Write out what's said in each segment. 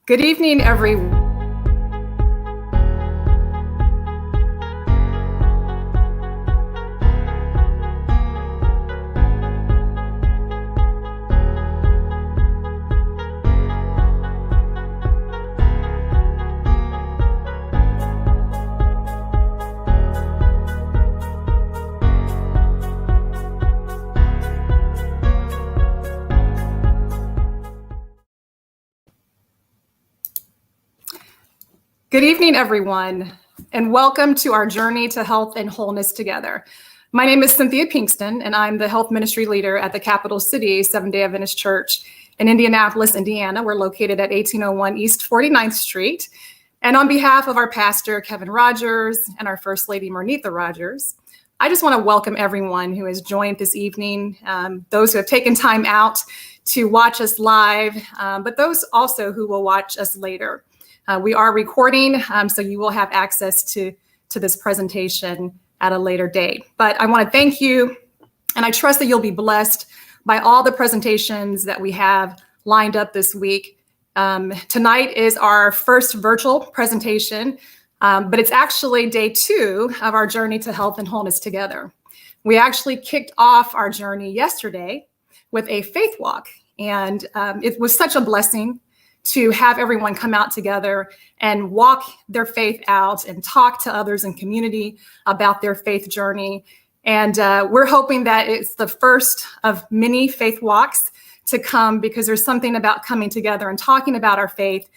Good evening, everyone. Good evening, everyone, and welcome to our journey to health and wholeness together. My name is Cynthia Pinkston, and I'm the health ministry leader at the Capital City Seventh-day Adventist Church in Indianapolis, Indiana. We're located at 1801 East 49th Street. And on behalf of our pastor, Kevin Rogers, and our First Lady, Marnitha Rogers, I just want to welcome everyone who has joined this evening, those who have taken time out to watch us live, but those also who will watch us later. We are recording, so you will have access to this presentation at a later date. But I want to thank you, and I trust that you'll be blessed by all the presentations that we have lined up this week. Tonight is our first virtual presentation, but it's actually day 2 of our journey to health and wholeness together. We actually kicked off our journey yesterday with a faith walk, and it was such a blessing to have everyone come out together and walk their faith out and talk to others in community about their faith journey. And we're hoping that it's the first of many faith walks to come, because there's something about coming together and talking about our faith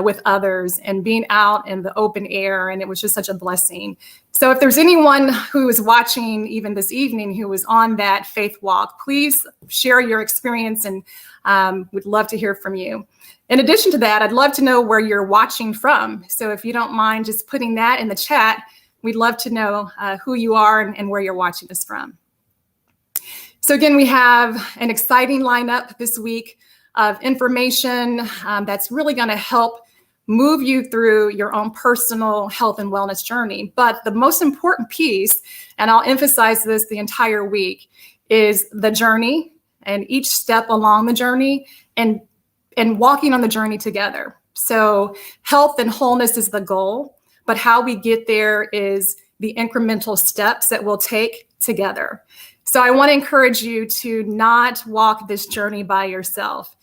with others and being out in the open air. And it was just such a blessing. So if there's anyone who is watching even this evening who was on that faith walk, please share your experience, and we'd love to hear from you. In addition to that, I'd love to know where you're watching from. So if you don't mind just putting that in the chat, we'd love to know who you are and where you're watching us from. So again, we have an exciting lineup this week of information that's really going to help move you through your own personal health and wellness journey. But the most important piece, and I'll emphasize this the entire week, is the journey and each step along the journey and walking on the journey together. So health and wholeness is the goal, but how we get there is the incremental steps that we'll take together. So I want to encourage you to not walk this journey by yourself.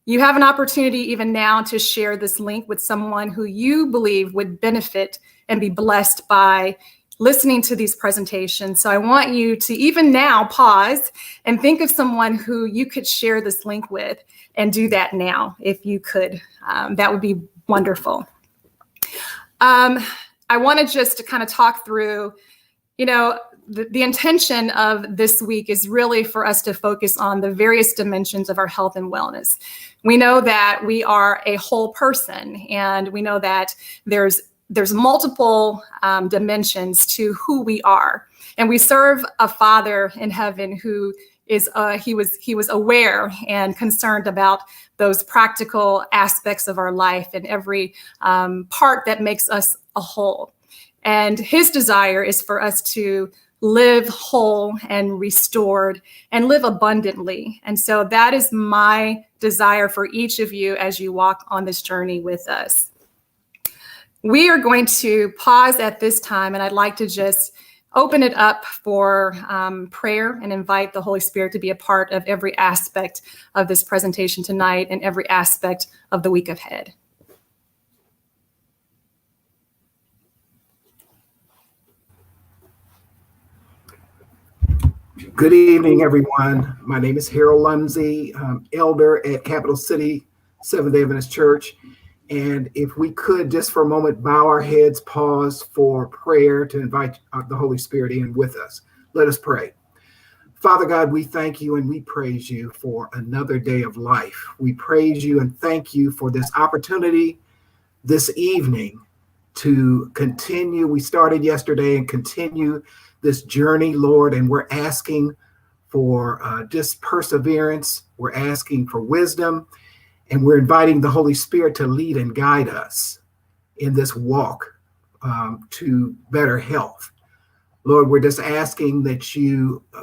You have an opportunity even now to share this link with someone who you believe would benefit and be blessed by listening to these presentations. So I want you to even now pause and think of someone who you could share this link with, and do that now if you could. That would be wonderful. I want to just kind of talk through, the intention of this week is really for us to focus on the various dimensions of our health and wellness. We know that we are a whole person, and we know that there's multiple dimensions to who we are. And we serve a Father in heaven who is he was aware and concerned about those practical aspects of our life and every part that makes us a whole. And his desire is for us to live whole and restored and live abundantly. And so that is my desire for each of you as you walk on this journey with us. We are going to pause at this time, and I'd like to just open it up for prayer and invite the Holy Spirit to be a part of every aspect of this presentation tonight and every aspect of the week ahead. Good evening, everyone. My name is Harold Lumsey, elder at Capital City Seventh-day Adventist Church. And if we could just for a moment bow our heads, pause for prayer to invite the Holy Spirit in with us. Let us pray. Father God, we thank you and we praise you for another day of life. We praise you and thank you for this opportunity this evening to continue. We started yesterday and continue this journey, Lord, and we're asking for just perseverance. We're asking for wisdom. And we're inviting the Holy Spirit to lead and guide us in this walk to better health. Lord, we're just asking that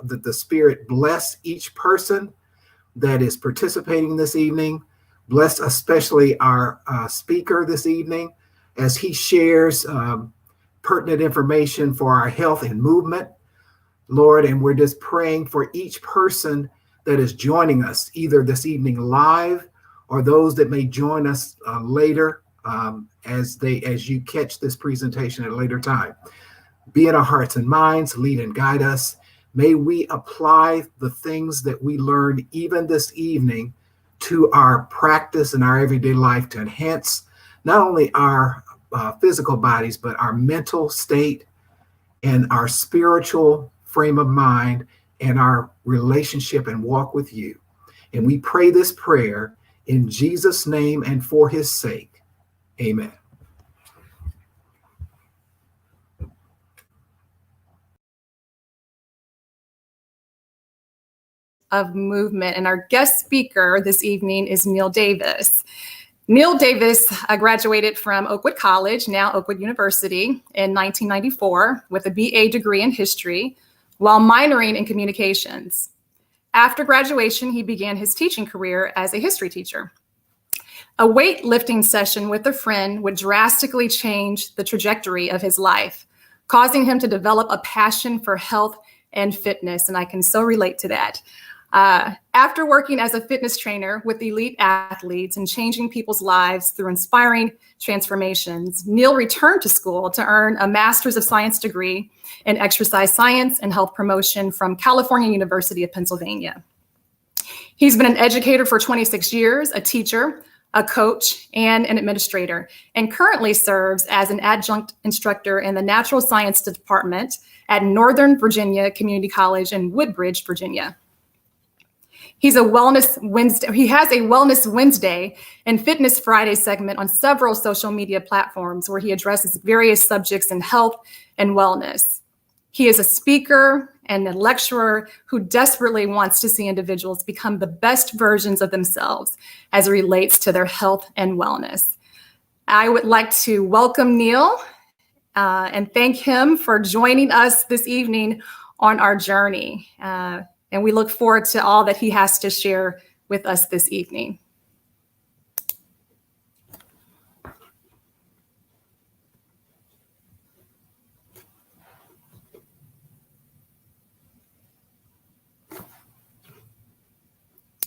the Spirit bless each person that is participating this evening. Bless especially our speaker this evening as he shares pertinent information for our health and movement, Lord. And we're just praying for each person that is joining us either this evening live or those that may join us later as you catch this presentation at a later time. Be in our hearts and minds, lead and guide us. May we apply the things that we learned even this evening to our practice and our everyday life to enhance not only our physical bodies, but our mental state and our spiritual frame of mind and our relationship and walk with you. And we pray this prayer in Jesus' name and for his sake. Amen. Of movement. And our guest speaker this evening is Neale Davis. Neale Davis graduated from Oakwood College, now Oakwood University, in 1994 with a BA degree in history while minoring in communications. After graduation, he began his teaching career as a history teacher. A weightlifting session with a friend would drastically change the trajectory of his life, causing him to develop a passion for health and fitness, and I can so relate to that. After working as a fitness trainer with elite athletes and changing people's lives through inspiring transformations, Neale returned to school to earn a Master's of Science degree in exercise science and health promotion from California University of Pennsylvania. He's been an educator for 26 years, a teacher, a coach, and an administrator, and currently serves as an adjunct instructor in the Natural Science Department at Northern Virginia Community College in Woodbridge, Virginia. He has a Wellness Wednesday and Fitness Friday segment on several social media platforms where he addresses various subjects in health and wellness. He is a speaker and a lecturer who desperately wants to see individuals become the best versions of themselves as it relates to their health and wellness. I would like to welcome Neale and thank him for joining us this evening on our journey. And we look forward to all that he has to share with us this evening.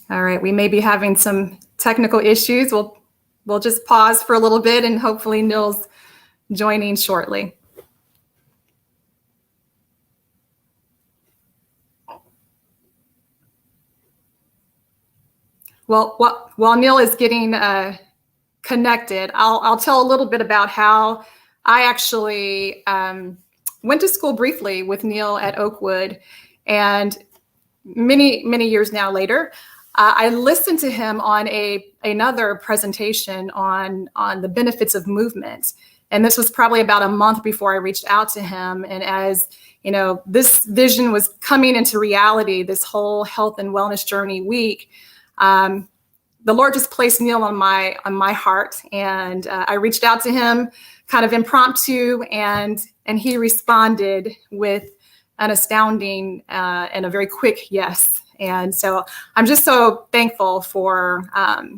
All right, we may be having some technical issues. We'll just pause for a little bit and hopefully Neale's joining shortly. Well, while Neale is getting connected, I'll tell a little bit about how I actually went to school briefly with Neale at Oakwood, and many years now later, I listened to him on another presentation on the benefits of movement, and this was probably about a month before I reached out to him. And as you know, this vision was coming into reality, this whole health and wellness journey week. The Lord just placed Neale on my heart, and I reached out to him kind of impromptu, and he responded with an astounding and a very quick yes. And so I'm just so thankful for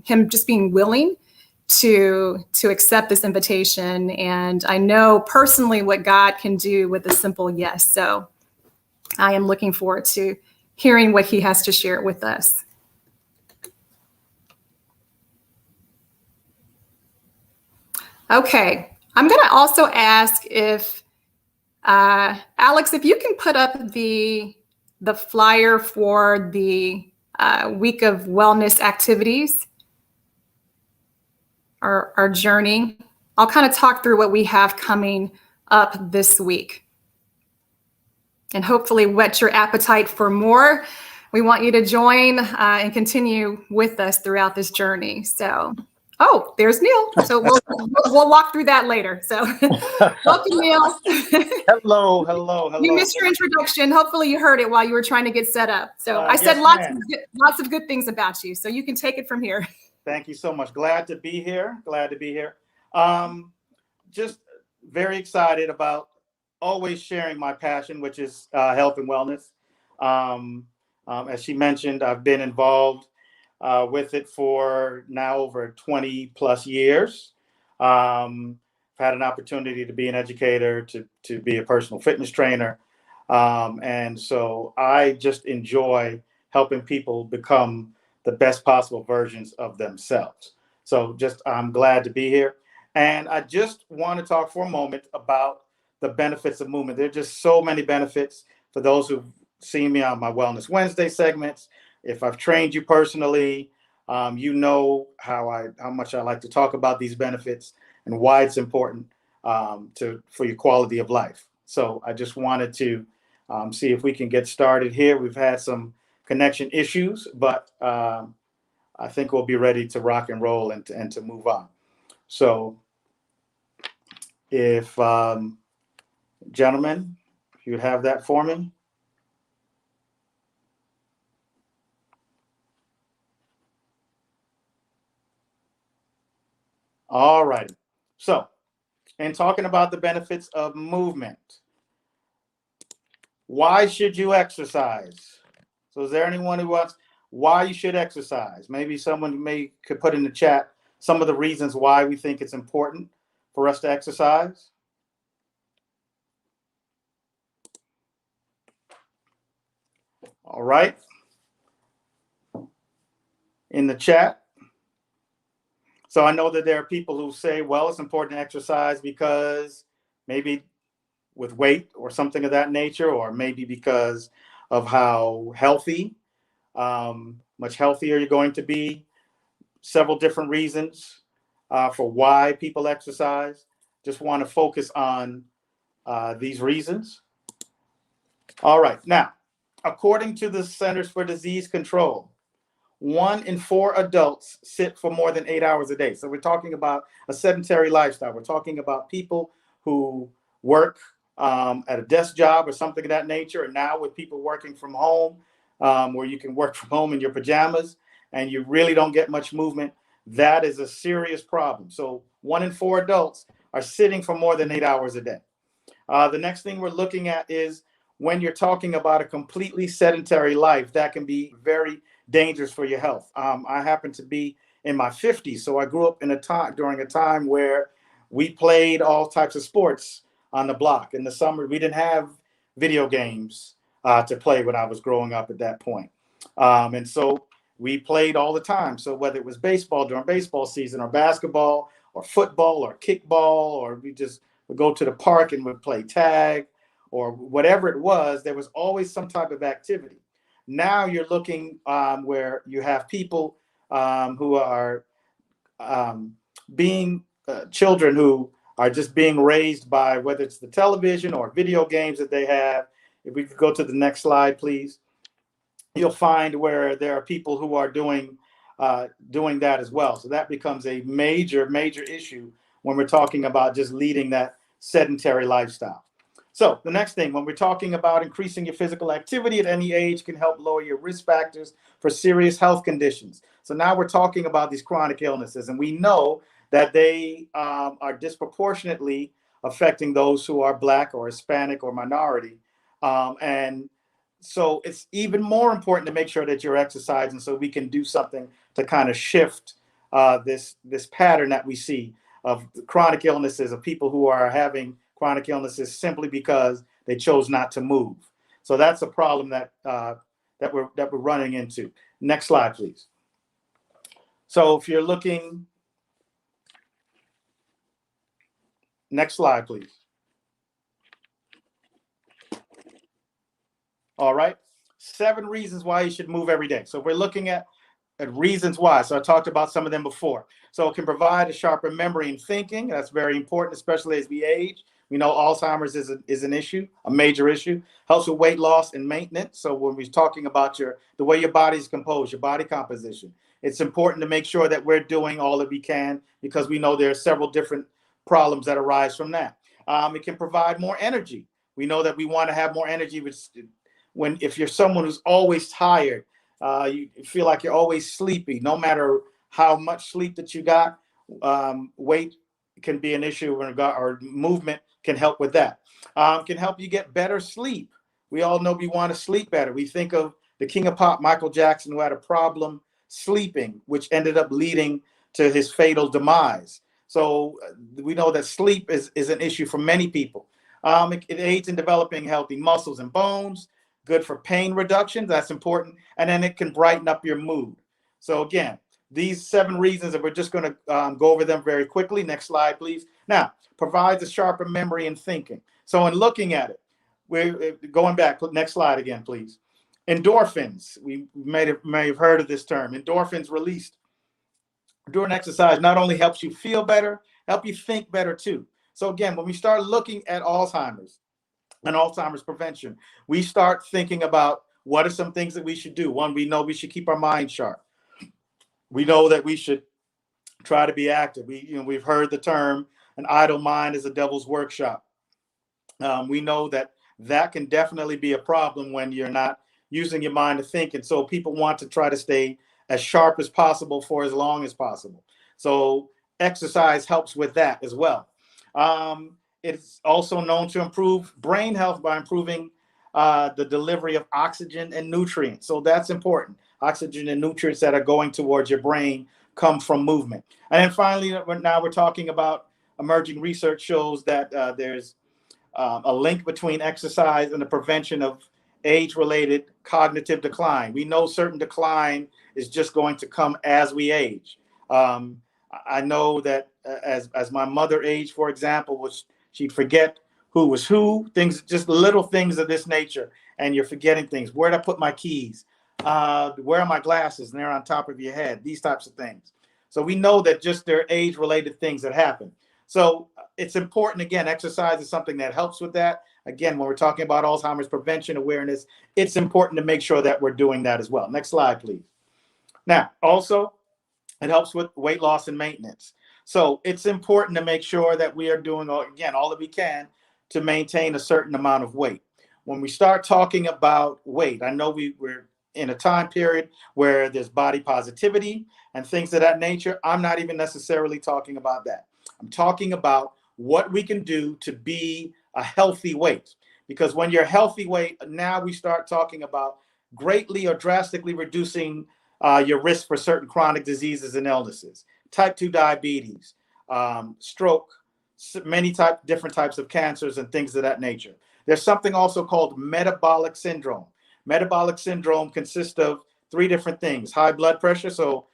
him just being willing to accept this invitation. And I know personally what God can do with a simple yes. So I am looking forward to hearing what he has to share with us. Okay, I'm going to also ask if, Alex, if you can put up the flyer for the week of wellness activities, our journey. I'll kind of talk through what we have coming up this week and hopefully whet your appetite for more. We want you to join and continue with us throughout this journey. So. Oh, there's Neale. So we'll walk through that later. So welcome, Neale. Hello. You missed your introduction. Hopefully you heard it while you were trying to get set up. So I said lots of good things about you. So you can take it from here. Thank you so much. Glad to be here. Just very excited about always sharing my passion, which is health and wellness. As she mentioned, I've been involved with it for now over 20 plus years. I've had an opportunity to be an educator, to be a personal fitness trainer. And so I just enjoy helping people become the best possible versions of themselves. So I'm glad to be here. And I just want to talk for a moment about the benefits of movement. There are just so many benefits. For those who've seen me on my Wellness Wednesday segments, if I've trained you personally, you know how much I like to talk about these benefits and why it's important for your quality of life. So I just wanted to see if we can get started here. We've had some connection issues, but I think we'll be ready to rock and roll and to move on. So if gentlemen, if you have that for me. All right. So, in talking about the benefits of movement, why should you exercise? So is there anyone who wants why you should exercise? Maybe someone could put in the chat some of the reasons why we think it's important for us to exercise. All right. In the chat. So I know that there are people who say, well, it's important to exercise because maybe with weight or something of that nature, or maybe because of how healthy, much healthier you're going to be. Several different reasons for why people exercise. Just want to focus on these reasons. All right. Now, according to the Centers for Disease Control, 1 in 4 adults sit for more than 8 hours a day. So we're talking about a sedentary lifestyle. We're talking about people who work at a desk job or something of that nature. And now with people working from home, where you can work from home in your pajamas and you really don't get much movement, that is a serious problem. So 1 in 4 adults are sitting for more than 8 hours a day. The next thing we're looking at is when you're talking about a completely sedentary life, that can be very dangerous for your health. I happen to be in my 50s, so I grew up during a time where we played all types of sports on the block. In the summer, we didn't have video games to play when I was growing up at that point. And so we played all the time. So whether it was baseball during baseball season or basketball or football or kickball, or we just would go to the park and would play tag or whatever it was, there was always some type of activity. Now you're looking where you have people who are being children who are just being raised by whether it's the television or video games that they have. If we could go to the next slide, please. You'll find where there are people who are doing that as well. So that becomes a major issue when we're talking about just leading that sedentary lifestyle. So the next thing, when we're talking about increasing your physical activity at any age can help lower your risk factors for serious health conditions. So now we're talking about these chronic illnesses, and we know that they are disproportionately affecting those who are Black or Hispanic or minority. And so it's even more important to make sure that you're exercising so we can do something to kind of shift this pattern that we see of chronic illnesses, of people who are having chronic illnesses simply because they chose not to move. So that's a problem that we're running into. Next slide, please. So if you're looking, next slide, please. All right, 7 reasons why you should move every day. So if we're looking at reasons why, so I talked about some of them before. So it can provide a sharper memory and thinking. That's very important, especially as we age. We know Alzheimer's is an issue, a major issue. Helps with weight loss and maintenance. So when we're talking about the way your body is composed, your body composition, it's important to make sure that we're doing all that we can, because we know there are several different problems that arise from that. It can provide more energy. We know that we want to have more energy, if you're someone who's always tired, you feel like you're always sleepy, no matter how much sleep that you got, weight can be an issue, or movement can help with that. Can help you get better sleep. We all know we want to sleep better. We think of the king of pop, Michael Jackson, who had a problem sleeping, which ended up leading to his fatal demise. So we know that sleep is an issue for many people. It aids in developing healthy muscles and bones, good for pain reduction. That's important. And then it can brighten up your mood. So again, these 7 reasons, and we're just going to go over them very quickly. Next slide, please. Now, provides a sharper memory and thinking. So in looking at it, we're going back. Next slide again, please. Endorphins. We may have heard of this term. Endorphins released during exercise not only helps you feel better, help you think better too. So again, when we start looking at Alzheimer's and Alzheimer's prevention, we start thinking about what are some things that we should do. One, we know we should keep our mind sharp. We know that we should try to be active. We've heard the term, an idle mind is a devil's workshop. We know that can definitely be a problem when you're not using your mind to think. And so people want to try to stay as sharp as possible for as long as possible. So exercise helps with that as well. It's also known to improve brain health by improving the delivery of oxygen and nutrients. So that's important. Oxygen and nutrients that are going towards your brain come from movement. And then finally, now we're talking about emerging research shows that there's a link between exercise and the prevention of age-related cognitive decline. We know certain decline is just going to come as we age. I know that as my mother aged, for example, she'd forget who was who, things, just little things of this nature, and you're forgetting things. Where'd I put my keys? Where are my glasses? And they're on top of your head, these types of things. So we know that just there are age-related things that happen. So it's important, again, exercise is something that helps with that. Again, when we're talking about Alzheimer's prevention awareness, it's important to make sure that we're doing that as well. Next slide, please. Now, also, it helps with weight loss and maintenance. So it's important to make sure that we are doing, again, all that we can to maintain a certain amount of weight. When we start talking about weight, I know we're in a time period where there's body positivity and things of that nature. I'm not even necessarily talking about that. I'm talking about what we can do to be a healthy weight. Because when you're healthy weight, now we start talking about greatly or drastically reducing your risk for certain chronic diseases and illnesses, type 2 diabetes, stroke, many different types of cancers and things of that nature. There's something also called metabolic syndrome. Metabolic syndrome consists of 3 different things: high blood pressure, so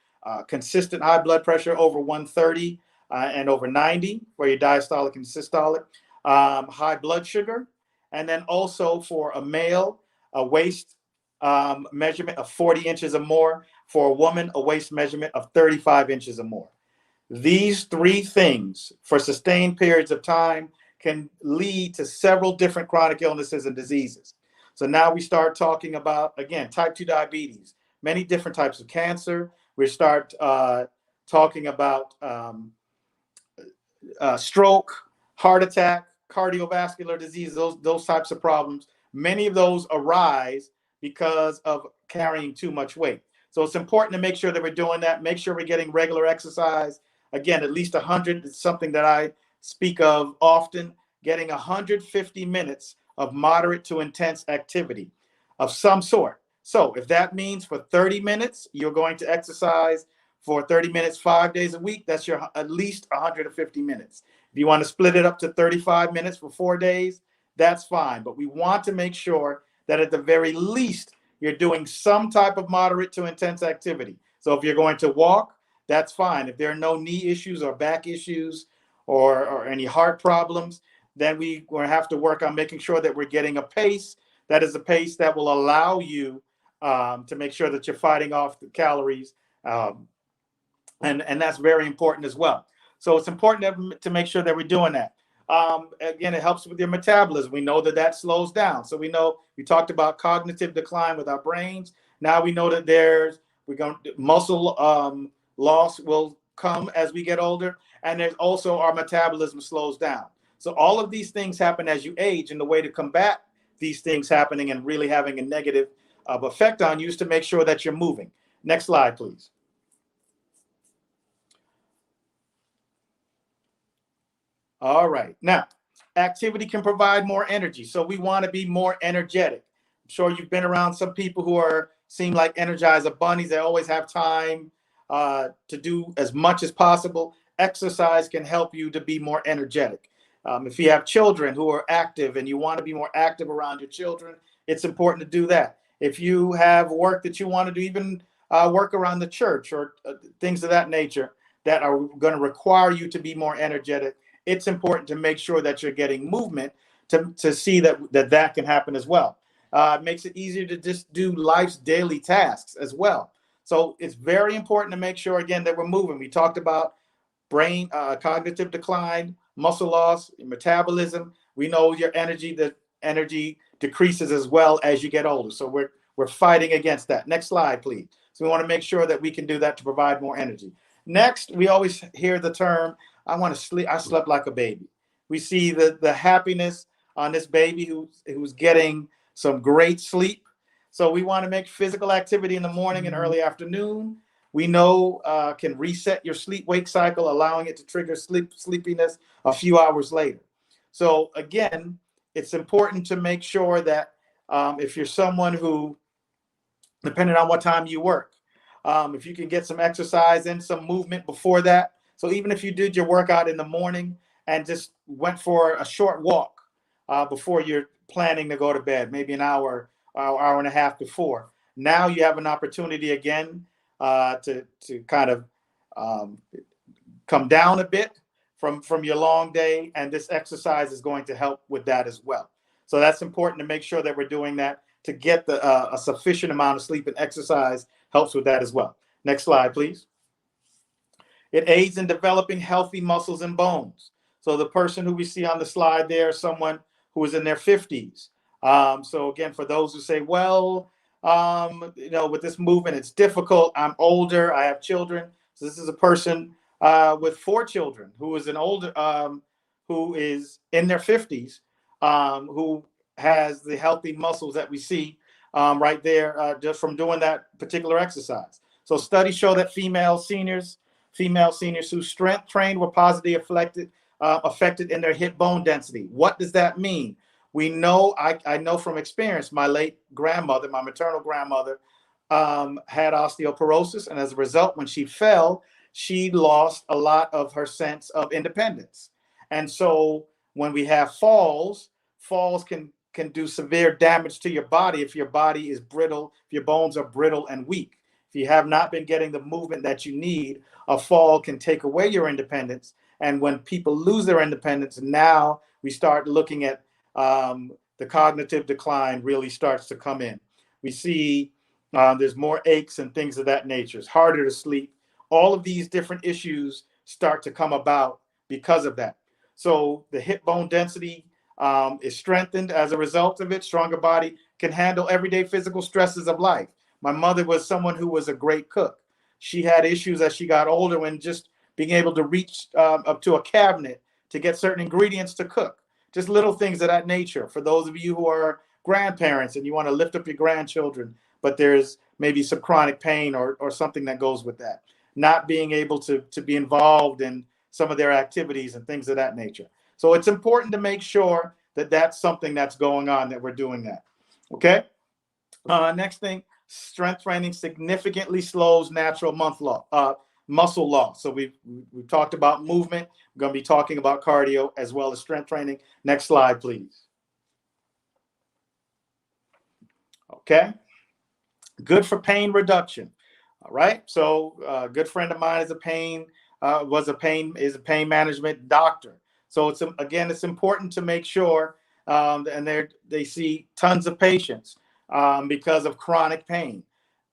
consistent high blood pressure over 130 and over 90 for your diastolic and systolic, high blood sugar, and then also for a male, a waist measurement of 40 inches or more. For a woman, a waist measurement of 35 inches or more. These 3 things for sustained periods of time can lead to several different chronic illnesses and diseases. So now we start talking about, again, type 2 diabetes, many different types of cancer. We start talking about stroke, heart attack, cardiovascular disease, those types of problems. Many of those arise because of carrying too much weight. So it's important to make sure that we're doing that. Make sure we're getting regular exercise. Again, at least 100 is something that I speak of often, getting 150 minutes of moderate to intense activity of some sort. So if that means for 30 minutes, you're going to exercise for 30 minutes, 5 days a week, that's your at least 150 minutes. If you want to split it up to 35 minutes for 4 days, that's fine. But we want to make sure that at the very least, you're doing some type of moderate to intense activity. So if you're going to walk, that's fine. If there are no knee issues or back issues or any heart problems, then we're going to have to work on making sure that we're getting a pace that is a pace that will allow you to make sure that you're fighting off the calories. And that's very important as well. So it's important to make sure that we're doing that. Again, it helps with your metabolism. We know that slows down. So we talked about cognitive decline with our brains. Now we know that muscle loss will come as we get older. And there's also our metabolism slows down. So all of these things happen as you age. And the way to combat these things happening and really having a negative effect on you is to make sure that you're moving. Next slide, please. All right. Now, activity can provide more energy. So we want to be more energetic. I'm sure you've been around some people who are seem like Energizer bunnies. They always have time to do as much as possible. Exercise can help you to be more energetic. If you have children who are active and you want to be more active around your children, it's important to do that. If you have work that you want to do, even work around the church or things of that nature that are going to require you to be more energetic, it's important to make sure that you're getting movement to see that can happen as well. It makes it easier to just do life's daily tasks as well. So it's very important to make sure, again, that we're moving. We talked about brain cognitive decline, muscle loss, metabolism. We know your energy decreases as well as you get older. So we're fighting against that. Next slide, please. So we want to make sure that we can do that to provide more energy. Next, we always hear the term, I want to sleep. I slept like a baby. We see the happiness on this baby who's getting some great sleep. So we want to make physical activity in the morning and early afternoon. We know can reset your sleep-wake cycle, allowing it to trigger sleepiness a few hours later. So again, it's important to make sure that if you're someone who, depending on what time you work, if you can get some exercise and some movement before that. So even if you did your workout in the morning and just went for a short walk before you're planning to go to bed, maybe an hour and a half before, now you have an opportunity again to kind of come down a bit from your long day, and this exercise is going to help with that as well. So that's important to make sure that we're doing that to get a sufficient amount of sleep, and exercise helps with that as well. Next slide, please. It aids in developing healthy muscles and bones. So the person who we see on the slide there is someone who is in their 50s. So again, for those who say, well, with this movement, it's difficult. I'm older. I have children. So this is a person with 4 children who is who is in their 50s, who has the healthy muscles that we see right there just from doing that particular exercise. So studies show that female seniors who strength trained were positively affected in their hip bone density. What does that mean? We know, I know from experience, my late grandmother, my maternal grandmother, had osteoporosis. And as a result, when she fell, she lost a lot of her sense of independence. And so when we have falls can do severe damage to your body if your body is brittle, if your bones are brittle and weak. If you have not been getting the movement that you need, a fall can take away your independence. And when people lose their independence, now we start looking at the cognitive decline really starts to come in. We see there's more aches and things of that nature. It's harder to sleep. All of these different issues start to come about because of that. So the hip bone density is strengthened as a result of it. Stronger body can handle everyday physical stresses of life. My mother was someone who was a great cook. She had issues as she got older when just being able to reach up to a cabinet to get certain ingredients to cook. Just little things of that nature. For those of you who are grandparents and you want to lift up your grandchildren, but there's maybe some chronic pain or something that goes with that. Not being able to be involved in some of their activities and things of that nature. So it's important to make sure that that's something that's going on, that we're doing that. Okay. Next thing, strength training significantly slows natural muscle loss. So we've talked about movement. We're going to be talking about cardio as well as strength training. Next slide, please. Okay. Good for pain reduction. All right. So a good friend of mine is a pain management doctor. So it's important to make sure, and they see tons of patients because of chronic pain.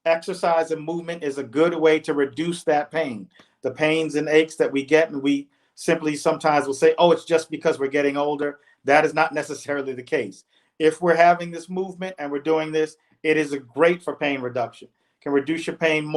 Exercise and movement is a good way to reduce that pain, the pains and aches that we get. And we simply sometimes will say, oh, it's just because we're getting older. That is not necessarily the case. If we're having this movement and we're doing this, it is great for pain reduction. Can reduce your pain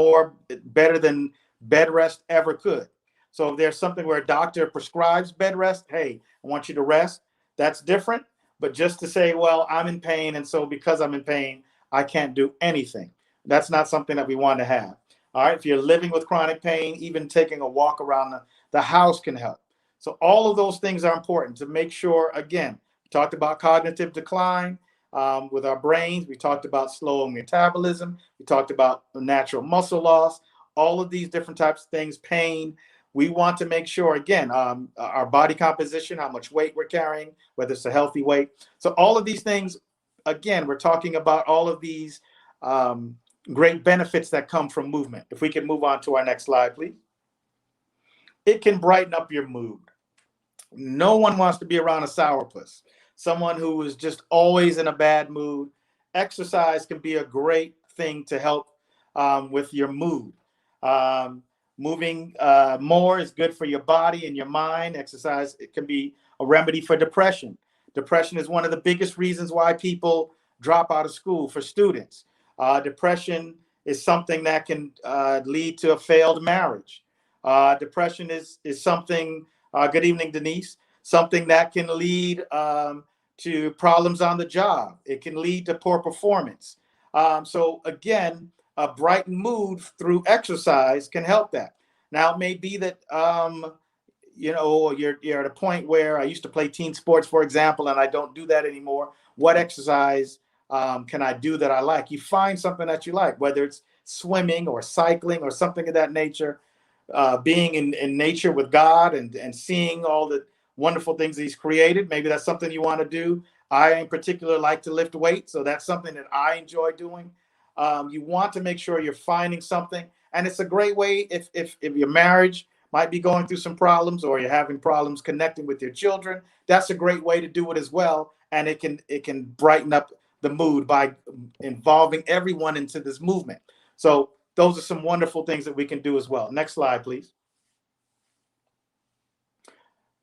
better than bed rest ever could. So if there's something where a doctor prescribes bed rest, hey, I want you to rest, that's different. But just to say, well, I'm in pain, and so because I'm in pain, I can't do anything. That's not something that we want to have. All right. If you're living with chronic pain, even taking a walk around the house can help. So all of those things are important to make sure. Again, we talked about cognitive decline. with our brains. We talked about slow metabolism. We talked about natural muscle loss, all of these different types of things, pain. We want to make sure, again, our body composition, how much weight we're carrying, whether it's a healthy weight. So all of these things, again, we're talking about all of these great benefits that come from movement. If we can move on to our next slide, please. It can brighten up your mood. No one wants to be around a sourpuss, someone who is just always in a bad mood. Exercise can be a great thing to help with your mood. Moving more is good for your body and your mind. Exercise, it can be a remedy for depression. Depression is one of the biggest reasons why people drop out of school for students. Depression is something that can lead to a failed marriage. Depression is something, good evening, Denise, something that can lead to problems on the job. It can lead to poor performance. So again, a brightened mood through exercise can help that. Now, it may be that, you're at a point where I used to play team sports, for example, and I don't do that anymore. What exercise can I do that I like? You find something that you like, whether it's swimming or cycling or something of that nature, being in nature with God and seeing all the wonderful things He's created. Maybe that's something you want to do. I in particular like to lift weights, so that's something that I enjoy doing. You want to make sure you're finding something, and it's a great way if your marriage might be going through some problems or you're having problems connecting with your children. That's a great way to do it as well, and it can brighten up the mood by involving everyone into this movement. So those are some wonderful things that we can do as well. Next slide, please.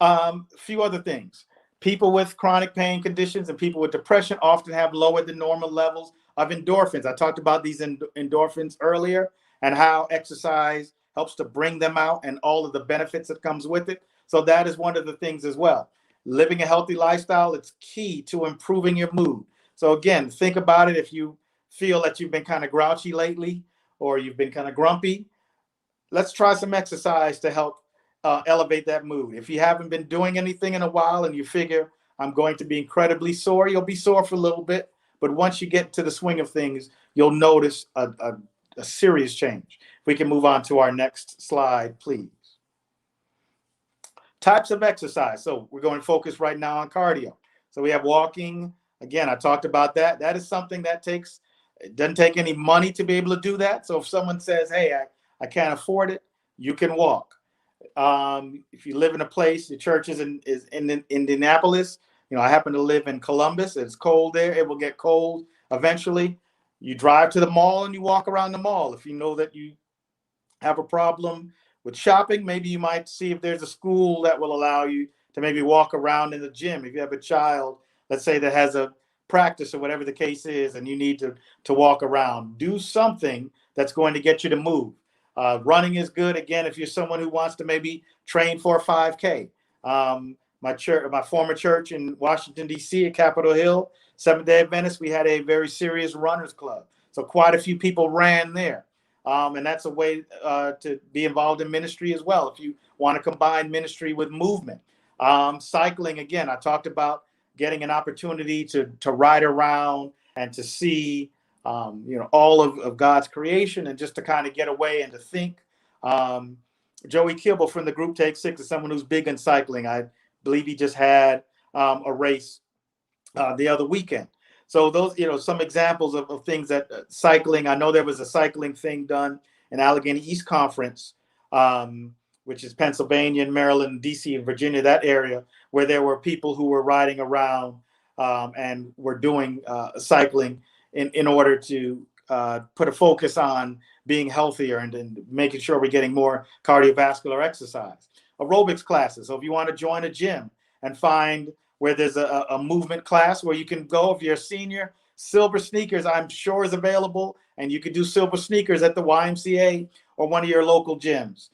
A few other things. People with chronic pain conditions and people with depression often have lower than normal levels of endorphins. I talked about these endorphins earlier and how exercise helps to bring them out and all of the benefits that comes with it. So that is one of the things as well. Living a healthy lifestyle, it's key to improving your mood. So again, think about it. If you feel that you've been kind of grouchy lately or you've been kind of grumpy, let's try some exercise to help elevate that mood. If you haven't been doing anything in a while and you figure I'm going to be incredibly sore, you'll be sore for a little bit. But once you get to the swing of things, you'll notice a serious change. If we can move on to our next slide, please. Types of exercise. So we're going to focus right now on cardio. So we have walking. Again, I talked about that. That is something that it doesn't take any money to be able to do that. So if someone says, hey, I can't afford it, you can walk. If you live in a place, the church is in Indianapolis. I happen to live in Columbus. It's cold there. It will get cold eventually. You drive to the mall and you walk around the mall. If you know that you have a problem with shopping, maybe you might see if there's a school that will allow you to maybe walk around in the gym. If you have a child, let's say, that has a practice or whatever the case is, and you need to walk around, do something that's going to get you to move. Running is good. Again, if you're someone who wants to maybe train for a 5K. My former church in Washington, D.C. at Capitol Hill, Seventh-day Adventist, we had a very serious runners club. So quite a few people ran there. And that's a way to be involved in ministry as well, if you want to combine ministry with movement. Cycling, again, I talked about getting an opportunity to ride around and to see all of God's creation and just to kind of get away and to think. Joey Kibble from the group Take 6 is someone who's big in cycling. I believe he just had a race the other weekend. So those, some examples of things that cycling. I know there was a cycling thing done in Allegheny East Conference, which is Pennsylvania, Maryland, DC, and Virginia, that area, where there were people who were riding around and were doing cycling in order to put a focus on being healthier and making sure we're getting more cardiovascular exercise. Aerobics classes. So if you want to join a gym and find where there's a movement class where you can go, if you're a senior, Silver Sneakers, I'm sure, is available, and you could do Silver Sneakers at the YMCA or one of your local gyms.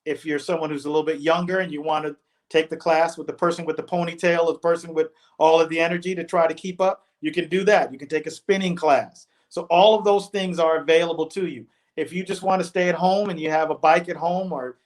If you're someone who's a little bit younger and you want to take the class with the person with the ponytail, or the person with all of the energy to try to keep up, you can do that. You can take a spinning class. So all of those things are available to you. If you just want to stay at home and you have a bike at home or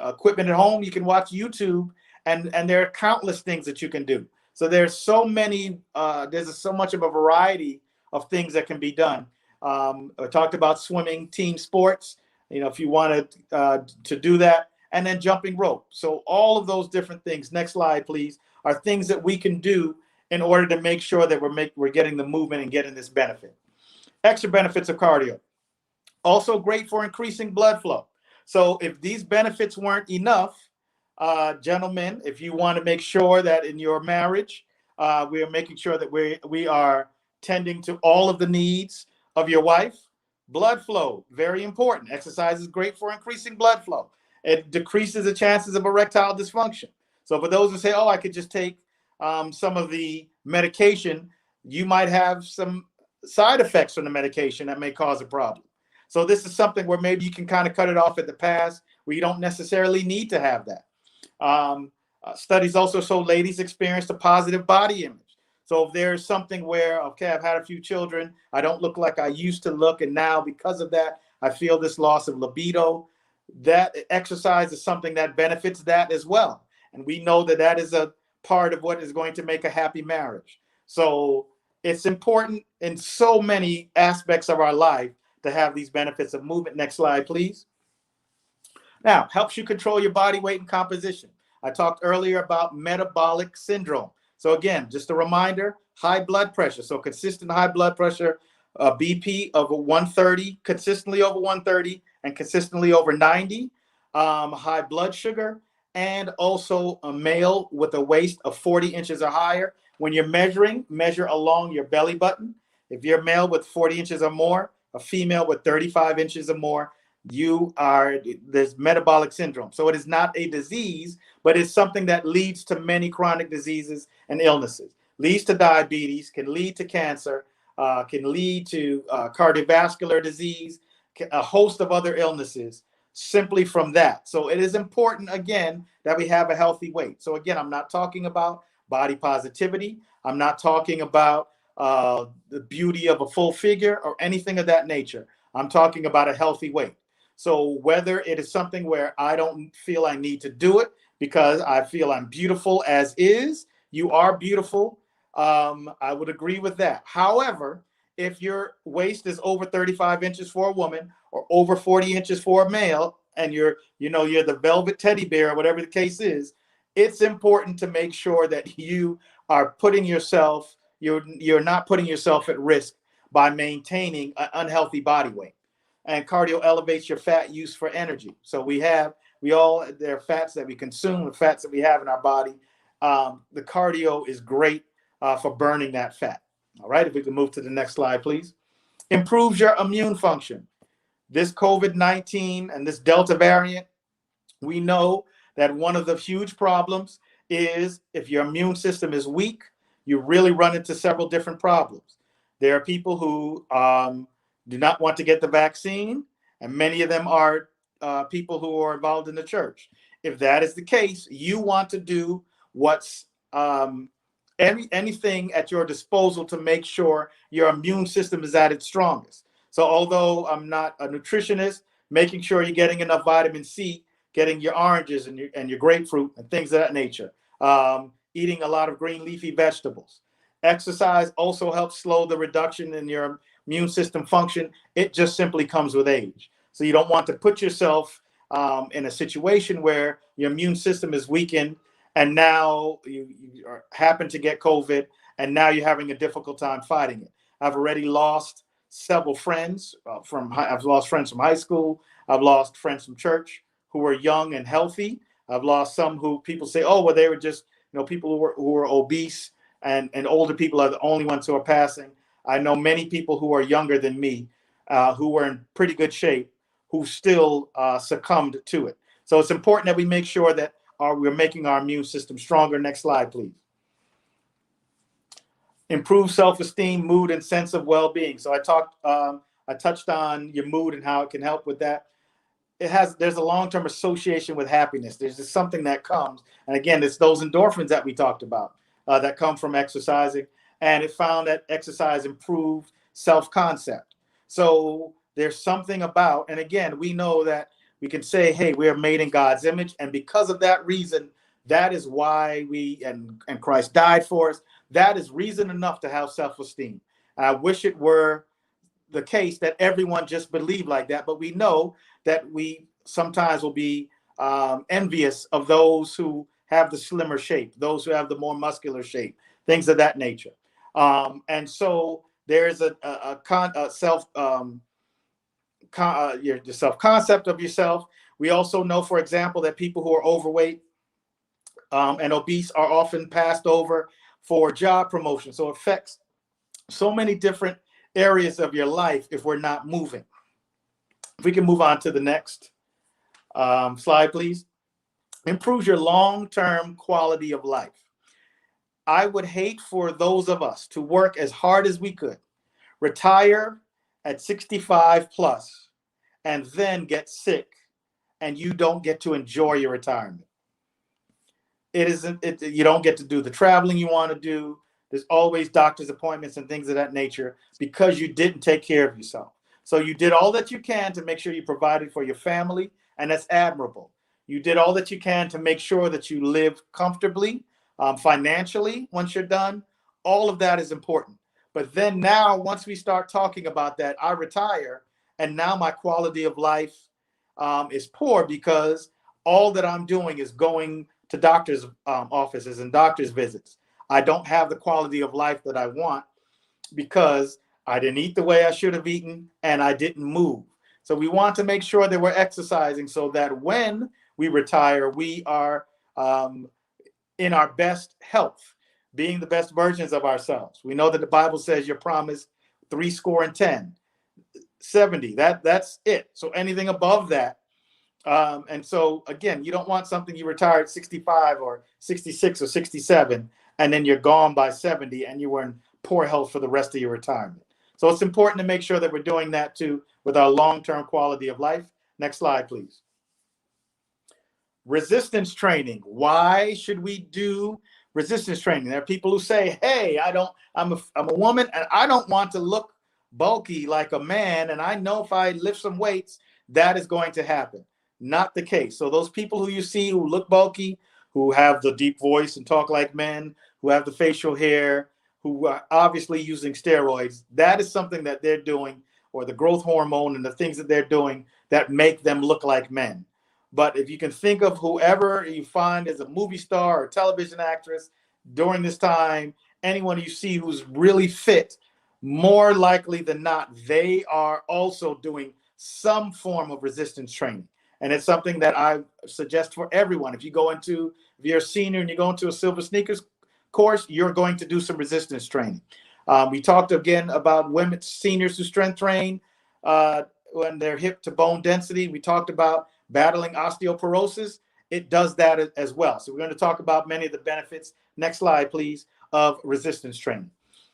equipment at home, you can watch YouTube, and there are countless things that you can do. So there's so many, there's so much of a variety of things that can be done. I talked about swimming, team sports, if you wanted to do that, and then jumping rope. So all of those different things, next slide, please, are things that we can do in order to make sure that we're getting the movement and getting this benefit. Extra benefits of cardio. Also great for increasing blood flow. So if these benefits weren't enough, gentlemen, if you want to make sure that in your marriage, we are making sure that we are tending to all of the needs of your wife. Blood flow, very important. Exercise is great for increasing blood flow. It decreases the chances of erectile dysfunction. So for those who say, oh, I could just take some of the medication, you might have some side effects from the medication that may cause a problem. So this is something where maybe you can kind of cut it off at the pass, where you don't necessarily need to have that. Studies also show ladies experience a positive body image. So if there's something where, okay, I've had a few children, I don't look like I used to look, and now because of that, I feel this loss of libido, that exercise is something that benefits that as well. And we know that that is a part of what is going to make a happy marriage. So it's important in so many aspects of our life to have these benefits of movement. Next slide, please. Now, helps you control your body weight and composition. I talked earlier about metabolic syndrome. So again, just a reminder, high blood pressure. So consistent high blood pressure, BP over 130, consistently over 130 and consistently over 90, high blood sugar, and also a male with a waist of 40 inches or higher. When you're measure along your belly button. If you're a male with 40 inches or more, a female with 35 inches or more, there's metabolic syndrome. So it is not a disease, but it's something that leads to many chronic diseases and illnesses. Leads to diabetes, can lead to cancer, can lead to cardiovascular disease, a host of other illnesses simply from that. So it is important, again, that we have a healthy weight. So again, I'm not talking about body positivity. I'm not talking about the beauty of a full figure or anything of that nature. I'm talking about a healthy weight. So whether it is something where I don't feel I need to do it because I feel I'm beautiful as is, you are beautiful. I would agree with that. However, if your waist is over 35 inches for a woman or over 40 inches for a male, and you're the velvet teddy bear or whatever the case is, it's important to make sure that you are putting yourself, you're not putting yourself at risk by maintaining an unhealthy body weight. And cardio elevates your fat use for energy. So there are fats that we consume, the fats that we have in our body. The cardio is great for burning that fat. All right, if we can move to the next slide, please. Improves your immune function. This COVID-19 and this Delta variant, we know that one of the huge problems is if your immune system is weak, you really run into several different problems. There are people who do not want to get the vaccine, and many of them are people who are involved in the church. If that is the case, you want to do what's anything at your disposal to make sure your immune system is at its strongest. So although I'm not a nutritionist, making sure you're getting enough vitamin C, getting your oranges and your grapefruit and things of that nature, eating a lot of green leafy vegetables. Exercise also helps slow the reduction in your immune system function. It just simply comes with age. So you don't want to put yourself in a situation where your immune system is weakened and now you happen to get COVID and now you're having a difficult time fighting it. I've already lost several friends I've lost friends from high school. I've lost friends from church who were young and healthy. I've lost some who people say, oh, well, they were just, people who were obese and older people are the only ones who are passing. I know many people who are younger than me who were in pretty good shape who still succumbed to it. So it's important that we make sure that we're making our immune system stronger. Next slide, please. Improve self-esteem, mood, and sense of well-being. So I touched on your mood and how it can help with that. There's a long-term association with happiness. There's just something that comes. And again, it's those endorphins that we talked about that come from exercising. And it found that exercise improved self-concept. So there's something about, and again, we know that we can say, hey, we are made in God's image. And because of that reason, That is why and Christ died for us. That is reason enough to have self-esteem. I wish it were the case that everyone just believed like that, but we know that we sometimes will be envious of those who have the slimmer shape, those who have the more muscular shape, things of that nature. And so there's a your self-concept of yourself. We also know, for example, that people who are overweight and obese are often passed over for job promotion. So it affects so many different areas of your life if we're not moving. If we can move on to the next slide, please. Improves your long-term quality of life. I would hate for those of us to work as hard as we could, retire at 65 plus, and then get sick, and you don't get to enjoy your retirement. You don't get to do the traveling you want to do. There's always doctor's appointments and things of that nature because you didn't take care of yourself. So you did all that you can to make sure you provided for your family, and that's admirable. You did all that you can to make sure that you live comfortably, financially once you're done. All of that is important. But then now, once we start talking about that, I retire, and now my quality of life is poor because all that I'm doing is going to doctor's offices and doctor's visits. I don't have the quality of life that I want because I didn't eat the way I should have eaten and I didn't move. So we want to make sure that we're exercising so that when we retire, we are in our best health, being the best versions of ourselves. We know that the Bible says you're promised 70. That's it. So anything above that. And so again, you don't want something you retire at 65 or 66 or 67, and then you're gone by 70 and you were in poor health for the rest of your retirement. So it's important to make sure that we're doing that too with our long-term quality of life. Next slide, please. Resistance training. Why should we do resistance training? There are people who say, hey, I'm a woman and I don't want to look bulky like a man. And I know if I lift some weights, that is going to happen. Not the case. So those people who you see who look bulky, who have the deep voice and talk like men, who have the facial hair, who are obviously using steroids, that is something that they're doing, or the growth hormone and the things that they're doing that make them look like men. But if you can think of whoever you find as a movie star or television actress during this time, anyone you see who's really fit, more likely than not, they are also doing some form of resistance training. And it's something that I suggest for everyone. If you're a senior and you go into a Silver Sneakers course, you're going to do some resistance training. We talked again about women, seniors who strength train when they're hip to bone density. We talked about battling osteoporosis. It does that as well. So we're going to talk about many of the benefits. Next slide, please, of resistance training.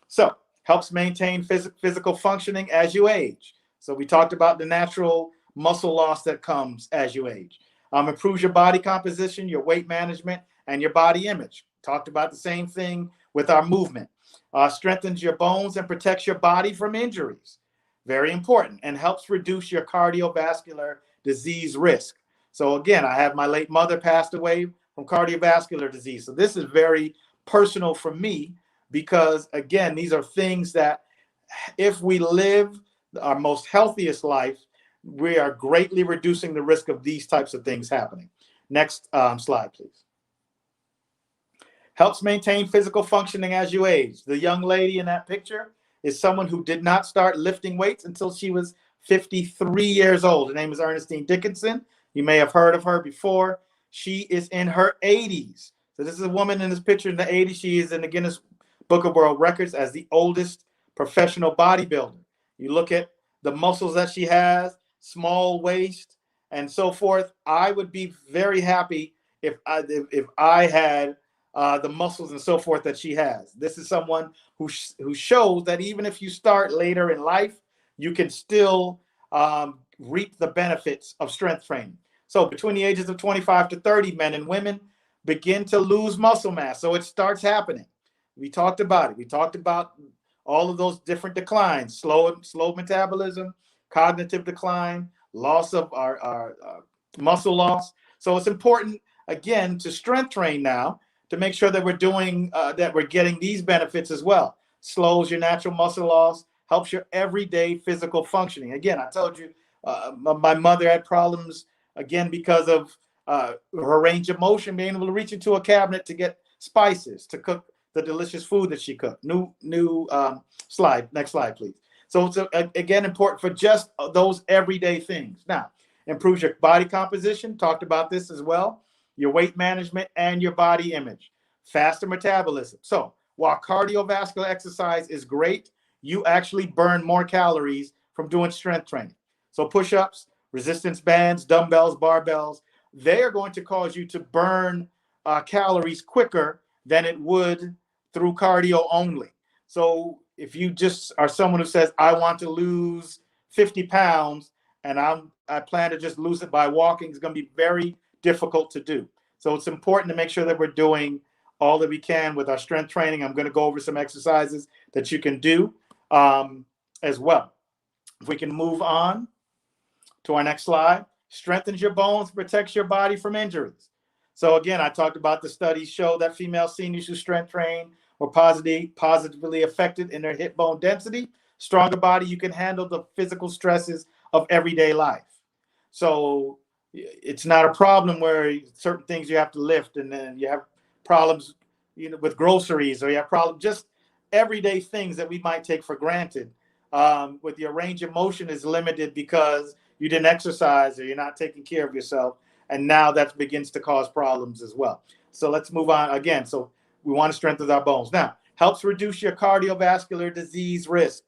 So helps maintain physical functioning as you age. So we talked about the natural muscle loss that comes as you age. Improves your body composition, your weight management, and your body image. Talked about the same thing with our movement. Strengthens your bones and protects your body from injuries. Very important. And helps reduce your cardiovascular disease risk. So again, I have my late mother passed away from cardiovascular disease. So this is very personal for me because, again, these are things that if we live our most healthiest life, we are greatly reducing the risk of these types of things happening. Next slide, please. Helps maintain physical functioning as you age. The young lady in that picture is someone who did not start lifting weights until she was 53 years old. Her name is Ernestine Dickinson. You may have heard of her before. She is in her 80s. So this is a woman in this picture in the 80s. She is in the Guinness Book of World Records as the oldest professional bodybuilder. You look at the muscles that she has, small waist, and so forth. I would be very happy if I had the muscles and so forth that she has. This is someone who shows that even if you start later in life, you can still reap the benefits of strength training. So between the ages of 25 to 30, men and women begin to lose muscle mass. So it starts happening. We talked about it. We talked about all of those different declines, slow metabolism, cognitive decline, loss of our muscle loss. So it's important again, to strength train now to make sure that we're doing, that we're getting these benefits as well. Slows your natural muscle loss, helps your everyday physical functioning. Again, I told you, my mother had problems, again, because of her range of motion, being able to reach into a cabinet to get spices, to cook the delicious food that she cooked. New slide. Next slide, please. So it's, again, important for just those everyday things. Now, improves your body composition. Talked about this as well. Your weight management and your body image. Faster metabolism. So while cardiovascular exercise is great, you actually burn more calories from doing strength training. So push-ups, resistance bands, dumbbells, barbells, they are going to cause you to burn calories quicker than it would through cardio only. So if you just are someone who says, I want to lose 50 pounds and I plan to just lose it by walking, it's going to be very difficult to do. So it's important to make sure that we're doing all that we can with our strength training. I'm going to go over some exercises that you can do as well. If we can move on to our next slide. Strengthens your bones, protects your body from injuries. So again, I talked about the studies show that female seniors who strength train were positively affected in their hip bone density. Stronger body, you can handle the physical stresses of everyday life. So it's not a problem where certain things you have to lift, and then you have problems, with groceries, or you have problems, just everyday things that we might take for granted. With your range of motion is limited because you didn't exercise or you're not taking care of yourself. And now that begins to cause problems as well. So let's move on again. So we want to strengthen our bones. Now, helps reduce your cardiovascular disease risk.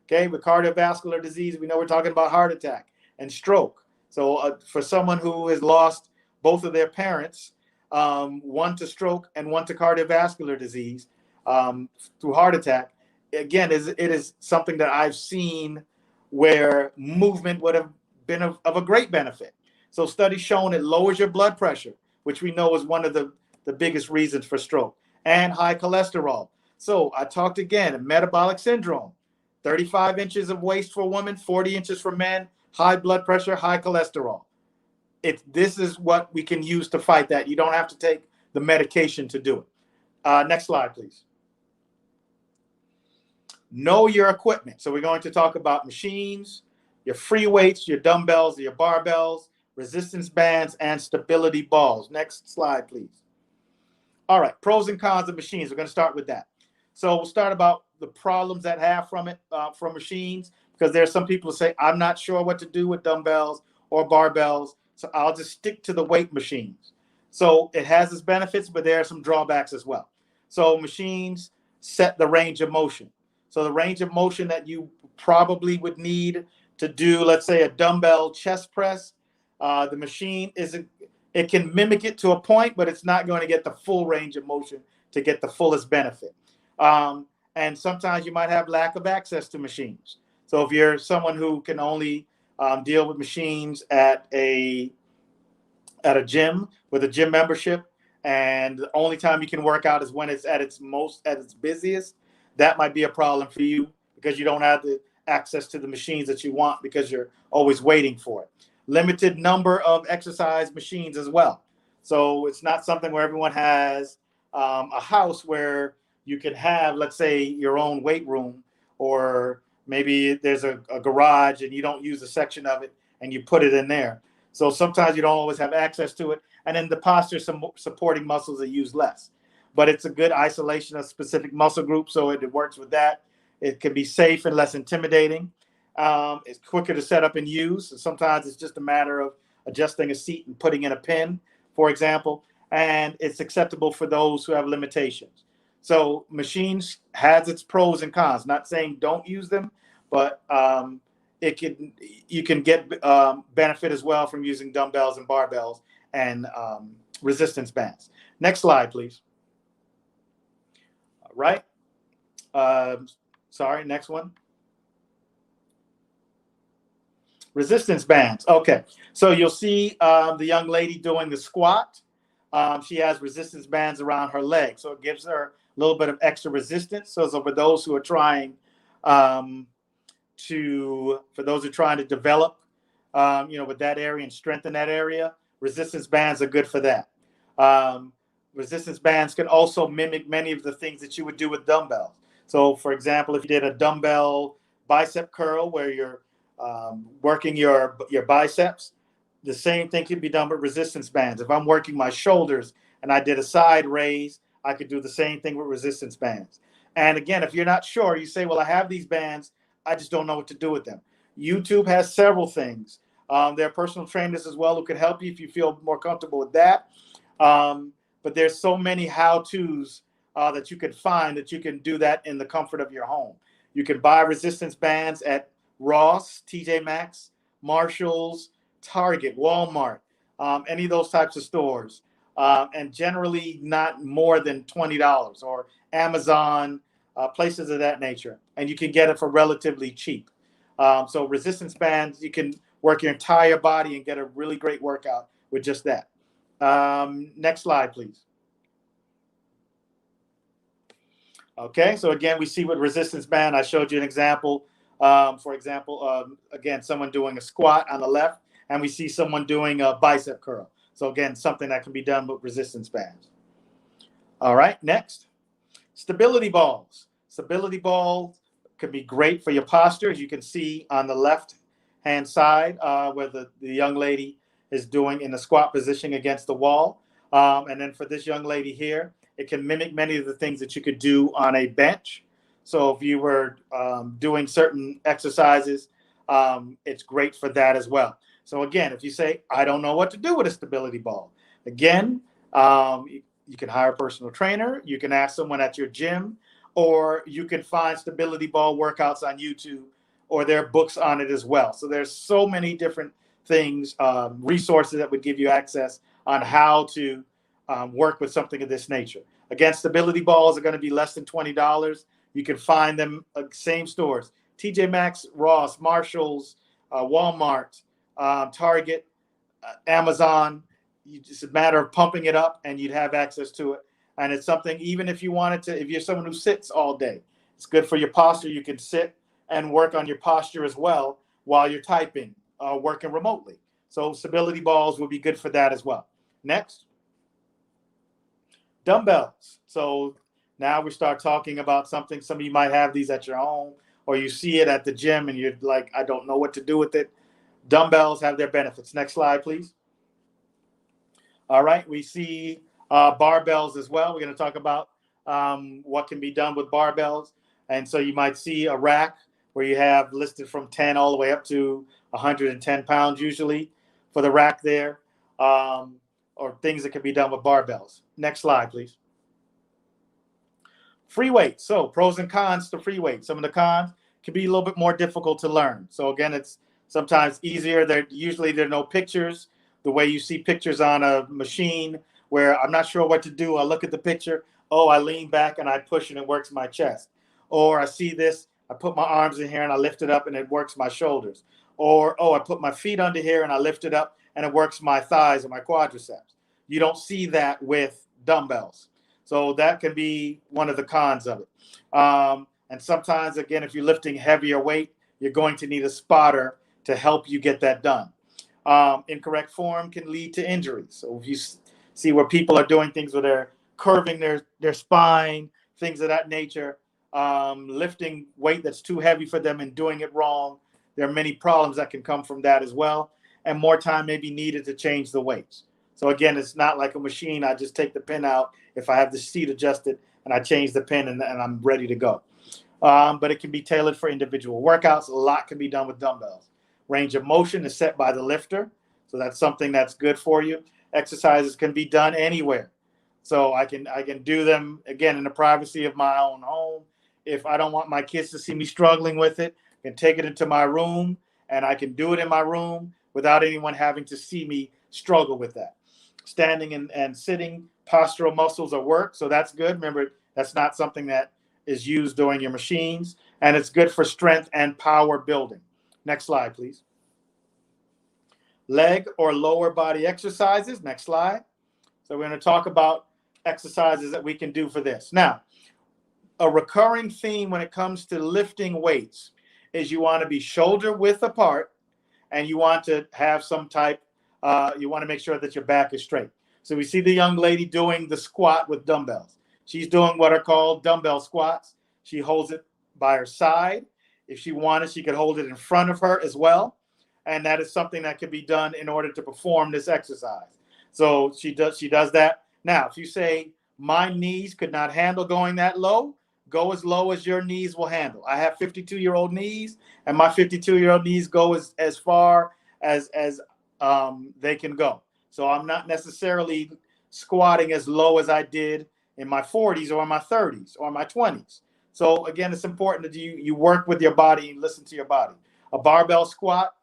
Okay, with cardiovascular disease, we know we're talking about heart attack and stroke. So for someone who has lost both of their parents, one to stroke and one to cardiovascular disease through heart attack, again, it is something that I've seen where movement would have been of a great benefit. So studies shown it lowers your blood pressure, which we know is one of the biggest reasons for stroke, and high cholesterol. So I talked again, metabolic syndrome, 35 inches of waist for women, 40 inches for men, high blood pressure, high cholesterol. This is what we can use to fight that. You don't have to take the medication to do it. Next slide, please. Know your equipment. So we're going to talk about machines, your free weights, your dumbbells, your barbells, resistance bands, and stability balls. Next slide, please. All right, pros and cons of machines. We're going to start with that. So we'll start about the problems that have from machines, because there are some people who say, I'm not sure what to do with dumbbells or barbells, so I'll just stick to the weight machines. So it has its benefits, but there are some drawbacks as well. So machines set the range of motion. So the range of motion that you probably would need to do, let's say, a dumbbell chest press, the machine it can mimic it to a point, but it's not going to get the full range of motion to get the fullest benefit. And sometimes you might have lack of access to machines. So if you're someone who can only deal with machines at a gym with a gym membership, and the only time you can work out is when it's at its busiest, that might be a problem for you because you don't have the access to the machines that you want because you're always waiting for it. Limited number of exercise machines as well. So it's not something where everyone has a house where you can have, let's say, your own weight room, or maybe there's a garage and you don't use a section of it and you put it in there. So sometimes you don't always have access to it. And then the posture supporting muscles are used less. But it's a good isolation of specific muscle groups, so it works with that. It can be safe and less intimidating. It's quicker to set up and use. Sometimes it's just a matter of adjusting a seat and putting in a pin, for example. And it's acceptable for those who have limitations. So machines has its pros and cons. Not saying don't use them, but you can get benefit as well from using dumbbells and barbells and resistance bands. Next slide, please. All right. Sorry, next one. Resistance bands. Okay, so you'll see the young lady doing the squat. She has resistance bands around her legs, so it gives her a little bit of extra resistance. So for those who are trying to develop, with that area and strengthen that area, resistance bands are good for that. Resistance bands can also mimic many of the things that you would do with dumbbells. So, for example, if you did a dumbbell bicep curl where you're working your biceps, the same thing can be done with resistance bands. If I'm working my shoulders and I did a side raise, I could do the same thing with resistance bands. And again, if you're not sure, you say, well, I have these bands, I just don't know what to do with them. YouTube has several things. There are personal trainers as well who can help you if you feel more comfortable with that. But there's so many how-tos that you can find that you can do that in the comfort of your home. You can buy resistance bands at Ross, TJ Maxx, Marshalls, Target, Walmart, any of those types of stores, and generally not more than $20, or Amazon, places of that nature. And you can get it for relatively cheap. So resistance bands, you can work your entire body and get a really great workout with just that. Next slide, please. Okay, so again, we see with resistance band, I showed you an example. For example, again, someone doing a squat on the left, and we see someone doing a bicep curl. So again, something that can be done with resistance bands. All right, next. Stability balls. Stability balls can be great for your posture, as you can see on the left-hand side, where the young lady is doing in the squat position against the wall. And then for this young lady here, it can mimic many of the things that you could do on a bench. So if you were doing certain exercises, it's great for that as well. So again, if you say, I don't know what to do with a stability ball, again, you can hire a personal trainer, you can ask someone at your gym, or you can find stability ball workouts on YouTube, or there are books on it as well. So there's so many different things, resources that would give you access on how to work with something of this nature. Again, stability balls are going to be less than $20. You can find them same stores: TJ Maxx, Ross, Marshalls, Walmart, Target, Amazon. It's a matter of pumping it up and you'd have access to it. And it's something, even if you wanted to, if you're someone who sits all day, it's good for your posture. You can sit and work on your posture as well while you're typing, working remotely. So stability balls will be good for that as well. Next. Dumbbells. So now we start talking about something. Some of you might have these at your home, or you see it at the gym and you're like, I don't know what to do with it. Dumbbells have their benefits. Next slide, please. All right, we see barbells as well. We're going to talk about what can be done with barbells. And so you might see a rack where you have listed from 10 all the way up to 110 pounds usually for the rack there, or things that can be done with barbells. Next slide, please. Free weights. So pros and cons to free weights. Some of the cons can be a little bit more difficult to learn. So again, it's sometimes easier. There are no pictures. The way you see pictures on a machine where I'm not sure what to do. I look at the picture. Oh, I lean back and I push and it works my chest. Or I see this, I put my arms in here and I lift it up and it works my shoulders. Or, oh, I put my feet under here and I lift it up and it works my thighs and my quadriceps. You don't see that with dumbbells. So that can be one of the cons of it. And sometimes, again, if you're lifting heavier weight, you're going to need a spotter to help you get that done. Incorrect form can lead to injuries. So if you see where people are doing things where they're curving their spine, things of that nature, lifting weight that's too heavy for them and doing it wrong, there are many problems that can come from that as well. And more time may be needed to change the weights. So again, it's not like a machine. I just take the pin out if I have the seat adjusted and I change the pin and I'm ready to go. But it can be tailored for individual workouts. A lot can be done with dumbbells. Range of motion is set by the lifter. So that's something that's good for you. Exercises can be done anywhere. So I can do them, again, in the privacy of my own home. If I don't want my kids to see me struggling with it, I can take it into my room and I can do it in my room without anyone having to see me struggle with that. Standing and sitting, postural muscles are worked. So that's good. Remember, that's not something that is used during your machines. And it's good for strength and power building. Next slide, please. Leg or lower body exercises. Next slide. So we're going to talk about exercises that we can do for this. Now, a recurring theme when it comes to lifting weights is you want to be shoulder width apart and you want to have some type, you want to make sure that your back is straight. So we see the young lady doing the squat with dumbbells. She's doing what are called dumbbell squats. She holds it by her side. If she wanted, she could hold it in front of her as well. And that is something that can be done in order to perform this exercise. So she does that. Now, if you say, my knees could not handle going that low, go as low as your knees will handle. I have 52-year-old knees, and my 52-year-old knees go as far as they can go. So I'm not necessarily squatting as low as I did in my 40s or my 30s or my 20s. So again, it's important that you work with your body and listen to your body. A barbell squat,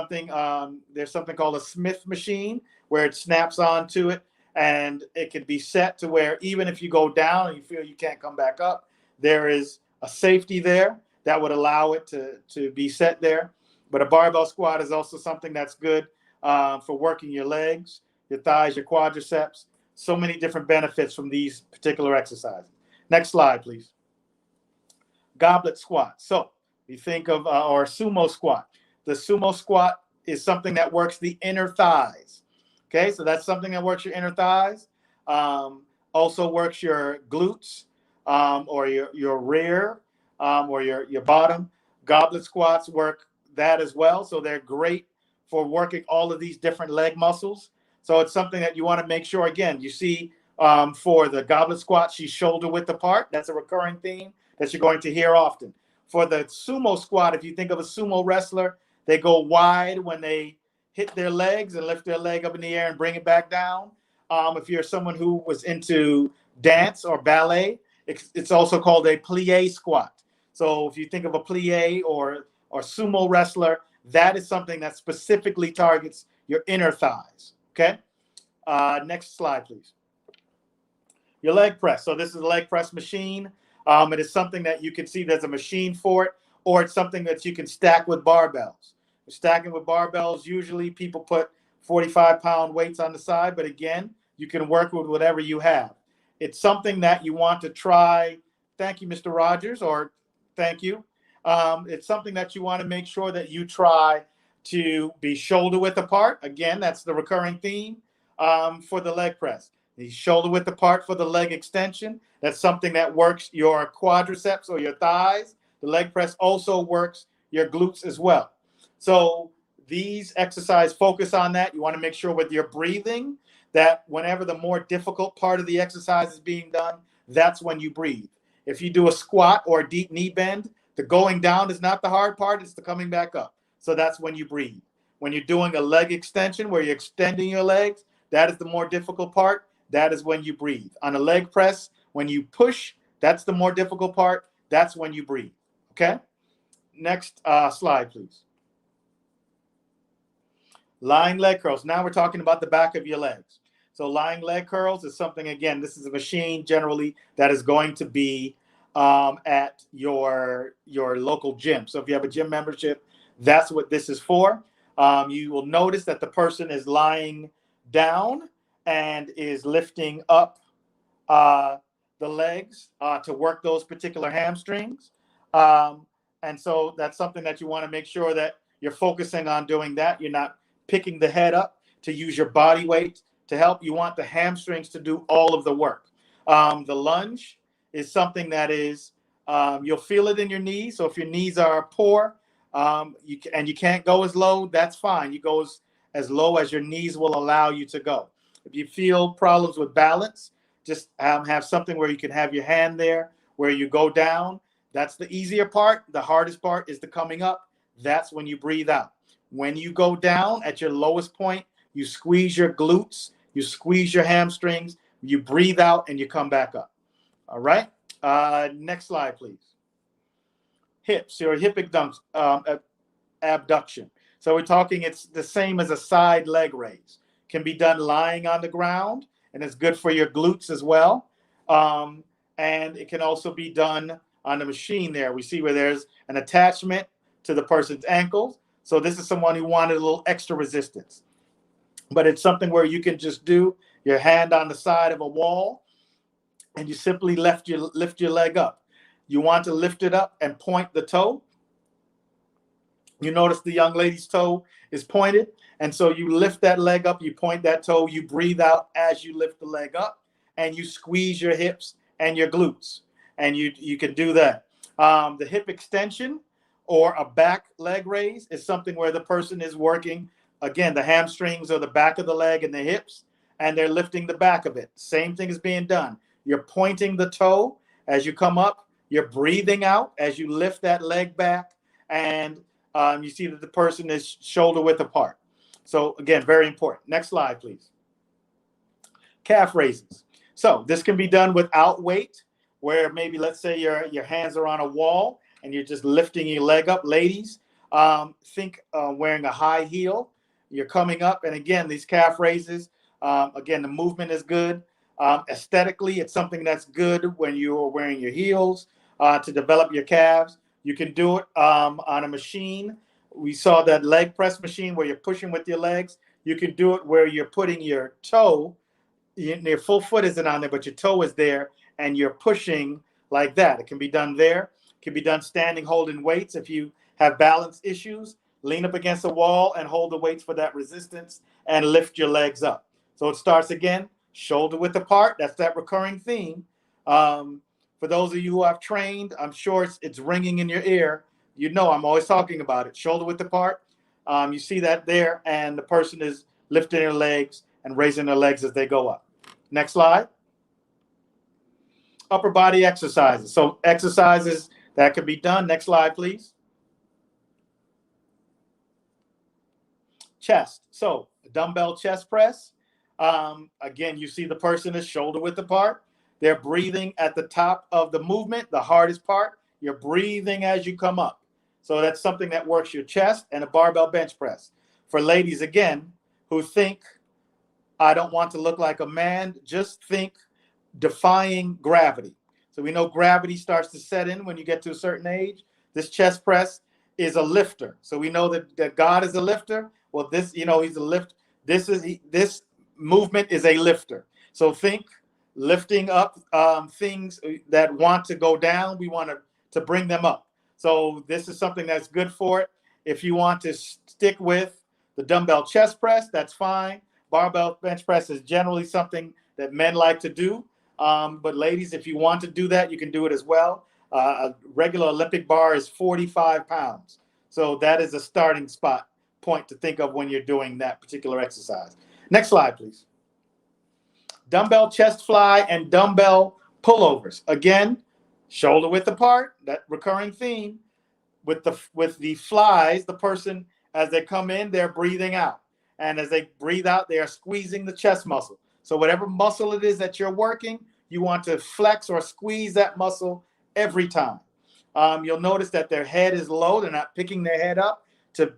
there's something called a Smith machine where it snaps onto it, and it can be set to where even if you go down and you feel you can't come back up, there is a safety there that would allow it to be set there. But a barbell squat is also something that's good for working your legs, your thighs, your quadriceps. So many different benefits from these particular exercises. Next slide, please. Goblet squat. So you think of our sumo squat. The sumo squat is something that works the inner thighs. Okay, so that's something that works your inner thighs. Also works your glutes or your rear or your bottom. Goblet squats work that as well. So they're great for working all of these different leg muscles. So it's something that you want to make sure, again, you see for the goblet squat, she's shoulder width apart. That's a recurring theme that you're going to hear often. For the sumo squat, if you think of a sumo wrestler, they go wide when they hit their legs and lift their leg up in the air and bring it back down. If you're someone who was into dance or ballet, it's also called a plie squat. So if you think of a plie or sumo wrestler, that is something that specifically targets your inner thighs. Okay. Next slide, please. Your leg press. So this is a leg press machine. It is something that you can see there's a machine for it, or it's something that you can stack with barbells. Stacking with barbells, usually people put 45-pound weights on the side, but again, you can work with whatever you have. It's something that you want to try. Thank you, Mr. Rogers, or thank you. It's something that you want to make sure that you try to be shoulder width apart. Again, that's the recurring theme for the leg press. The shoulder width apart for the leg extension. That's something that works your quadriceps or your thighs. The leg press also works your glutes as well. So these exercises focus on that. You want to make sure with your breathing that whenever the more difficult part of the exercise is being done, that's when you breathe. If you do a squat or a deep knee bend, the going down is not the hard part, it's the coming back up. So that's when you breathe. When you're doing a leg extension where you're extending your legs, that is the more difficult part. That is when you breathe. On a leg press, when you push, that's the more difficult part. That's when you breathe. Okay? Next slide, please. Lying leg curls. Now we're talking about the back of your legs. So lying leg curls is something, again, this is a machine generally that is going to be at your local gym. So if you have a gym membership, that's what this is for. You will notice that the person is lying down and is lifting up the legs to work those particular hamstrings. And so that's something that you want to make sure that you're focusing on doing that. You're not picking the head up to use your body weight to help. You want the hamstrings to do all of the work. The lunge is something that is, you'll feel it in your knees. So if your knees are poor and you can't go as low, that's fine. You go as low as your knees will allow you to go. If you feel problems with balance, just have something where you can have your hand there, where you go down. That's the easier part. The hardest part is the coming up. That's when you breathe out. When you go down at your lowest point, you squeeze your glutes, you squeeze your hamstrings, you breathe out, and you come back up. All right. Next slide, please. Hips, or hip abduction. So we're talking, it's the same as a side leg raise. Can be done lying on the ground, and it's good for your glutes as well. And it can also be done on the machine there. We see where there's an attachment to the person's ankles. So this is someone who wanted a little extra resistance. But it's something where you can just do your hand on the side of a wall, and you simply lift your leg up. You want to lift it up and point the toe. You notice the young lady's toe is pointed. And so you lift that leg up, you point that toe, you breathe out as you lift the leg up, and you squeeze your hips and your glutes. And you can do that. The hip extension or a back leg raise is something where the person is working, again, the hamstrings or the back of the leg and the hips, and they're lifting the back of it. Same thing is being done. You're pointing the toe as you come up. You're breathing out as you lift that leg back, and you see that the person is shoulder width apart. So again, very important. Next slide, please. Calf raises. So this can be done without weight, where maybe let's say your hands are on a wall and you're just lifting your leg up. Ladies, think wearing a high heel. You're coming up, and again, these calf raises. Again, the movement is good. Aesthetically, it's something that's good when you're wearing your heels to develop your calves. You can do it on a machine. We saw that leg press machine where you're pushing with your legs. You can do it where you're putting your toe, your full foot isn't on there, but your toe is there, and you're pushing like that. It can be done there. It can be done standing, holding weights. If you have balance issues, lean up against the wall and hold the weights for that resistance and lift your legs up. So it starts again, shoulder width apart. That's that recurring theme. For those of you who have trained, I'm sure it's ringing in your ear. You know I'm always talking about it. Shoulder width apart. You see that there, and the person is lifting their legs and raising their legs as they go up. Next slide. Upper body exercises. So exercises that can be done. Next slide, please. Chest. So dumbbell chest press. Again, you see the person is shoulder width apart. They're breathing at the top of the movement, the hardest part. You're breathing as you come up. So that's something that works your chest. And a barbell bench press. For ladies, again, who think, I don't want to look like a man, just think defying gravity. So we know gravity starts to set in when you get to a certain age. This chest press is a lifter. So we know that God is a lifter. Well, this, he's a lift. This movement is a lifter. So think lifting up things that want to go down. We want to bring them up. So this is something that's good for it. If you want to stick with the dumbbell chest press, that's fine. Barbell bench press is generally something that men like to do. But ladies, if you want to do that, you can do it as well. A regular Olympic bar is 45 pounds. So that is a starting point to think of when you're doing that particular exercise. Next slide, please. Dumbbell chest fly and dumbbell pullovers. Again, shoulder width apart, that recurring theme. With the flies, the person, as they come in, they're breathing out. And as they breathe out, they are squeezing the chest muscle. So whatever muscle it is that you're working, you want to flex or squeeze that muscle every time. You'll notice that their head is low. They're not picking their head up to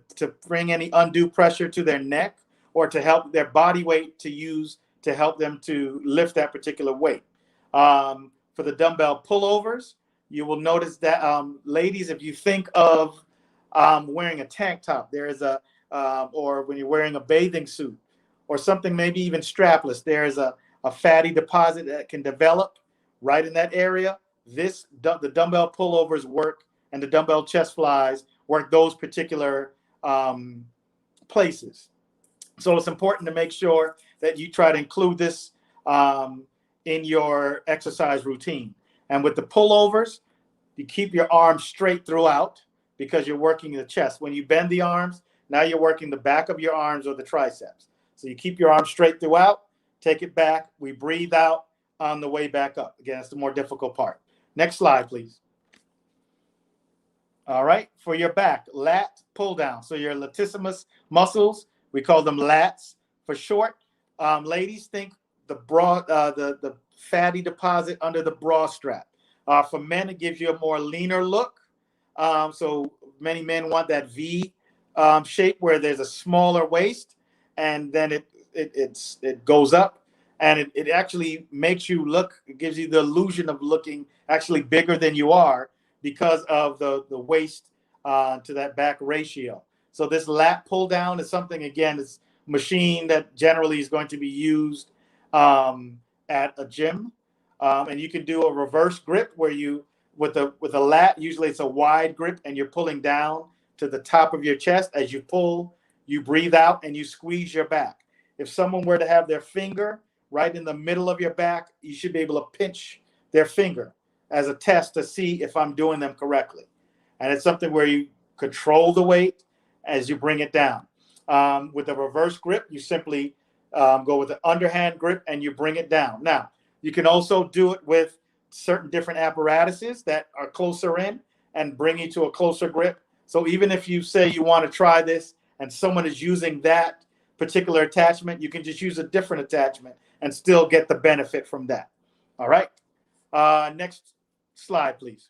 bring any undue pressure to their neck or to help their body weight to help them to lift that particular weight. For the dumbbell pullovers, you will notice that, ladies, if you think of wearing a tank top, there is or when you're wearing a bathing suit or something maybe even strapless, there's a fatty deposit that can develop right in that area. The dumbbell pullovers work, and the dumbbell chest flies work those particular places. So it's important to make sure that you try to include this in your exercise routine. And with the pullovers, you keep your arms straight throughout because you're working the chest. When you bend the arms, now you're working the back of your arms or the triceps. So you keep your arms straight throughout, take it back. We breathe out on the way back up. Again, that's the more difficult part. Next slide, please. All right, for your back, lat pull down. So your latissimus muscles, we call them lats for short. Ladies, think the fatty deposit under the bra strap. For men, it gives you a more leaner look. So many men want that V shape where there's a smaller waist, and then it goes up, and it actually makes you look. It gives you the illusion of looking actually bigger than you are because of the waist to that back ratio. So this lat pull down is something, again, it's a machine that generally is going to be used at a gym. And you can do a reverse grip where you, with a lat, usually it's a wide grip and you're pulling down to the top of your chest. As you pull, you breathe out and you squeeze your back. If someone were to have their finger right in the middle of your back, you should be able to pinch their finger as a test to see if I'm doing them correctly. And it's something where you control the weight as you bring it down. With a reverse grip, you simply go with the underhand grip and you bring it down. Now, you can also do it with certain different apparatuses that are closer in and bring you to a closer grip. So even if you say you want to try this and someone is using that particular attachment, you can just use a different attachment and still get the benefit from that. All right. Next slide, please.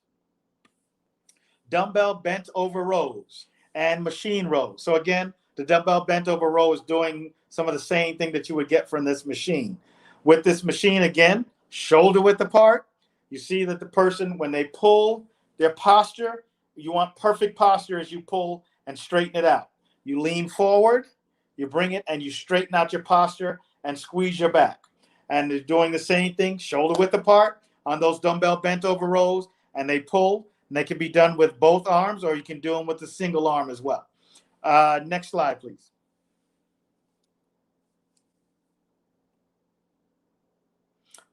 Dumbbell bent over rows and machine rows. So again, the dumbbell bent over row is doing some of the same thing that you would get from this machine. With this machine, again, shoulder width apart. You see that the person, when they pull their posture, you want perfect posture as you pull and straighten it out. You lean forward, you bring it, and you straighten out your posture and squeeze your back. And they're doing the same thing, shoulder width apart on those dumbbell bent over rows, and they pull, and they can be done with both arms, or you can do them with a single arm as well. Next slide, please.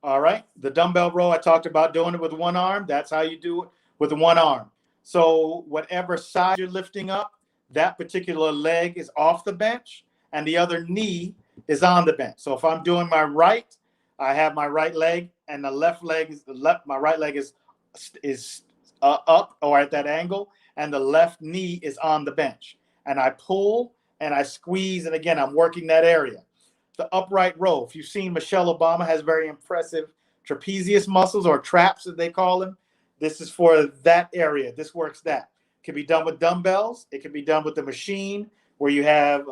All right, the dumbbell row, I talked about doing it with one arm. That's how you do it with one arm. So whatever side you're lifting up, that particular leg is off the bench and the other knee is on the bench. So if I'm doing my right, I have my right leg, and the left leg is my right leg is up or at that angle, and the left knee is on the bench. And I pull and I squeeze, and again, I'm working that area. The upright row, if you've seen Michelle Obama, has very impressive trapezius muscles, or traps as they call them. This is for that area. This works that. It can be done with dumbbells. It can be done with the machine, where you have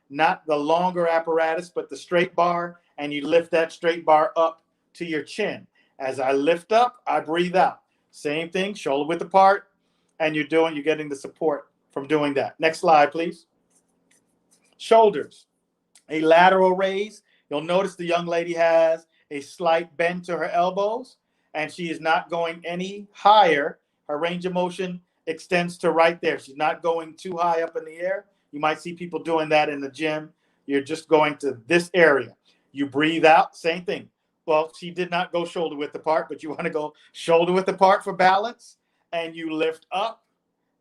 not the longer apparatus, but the straight bar, and you lift that straight bar up to your chin. As I lift up, I breathe out. Same thing, shoulder width apart, and you're getting the support from doing that. Next slide, please. Shoulders, a lateral raise. You'll notice the young lady has a slight bend to her elbows, and she is not going any higher. Her range of motion extends to right there. She's not going too high up in the air. You might see people doing that in the gym. You're just going to this area. You breathe out, same thing. Well, she did not go shoulder width apart, but you want to go shoulder width apart for balance, and you lift up,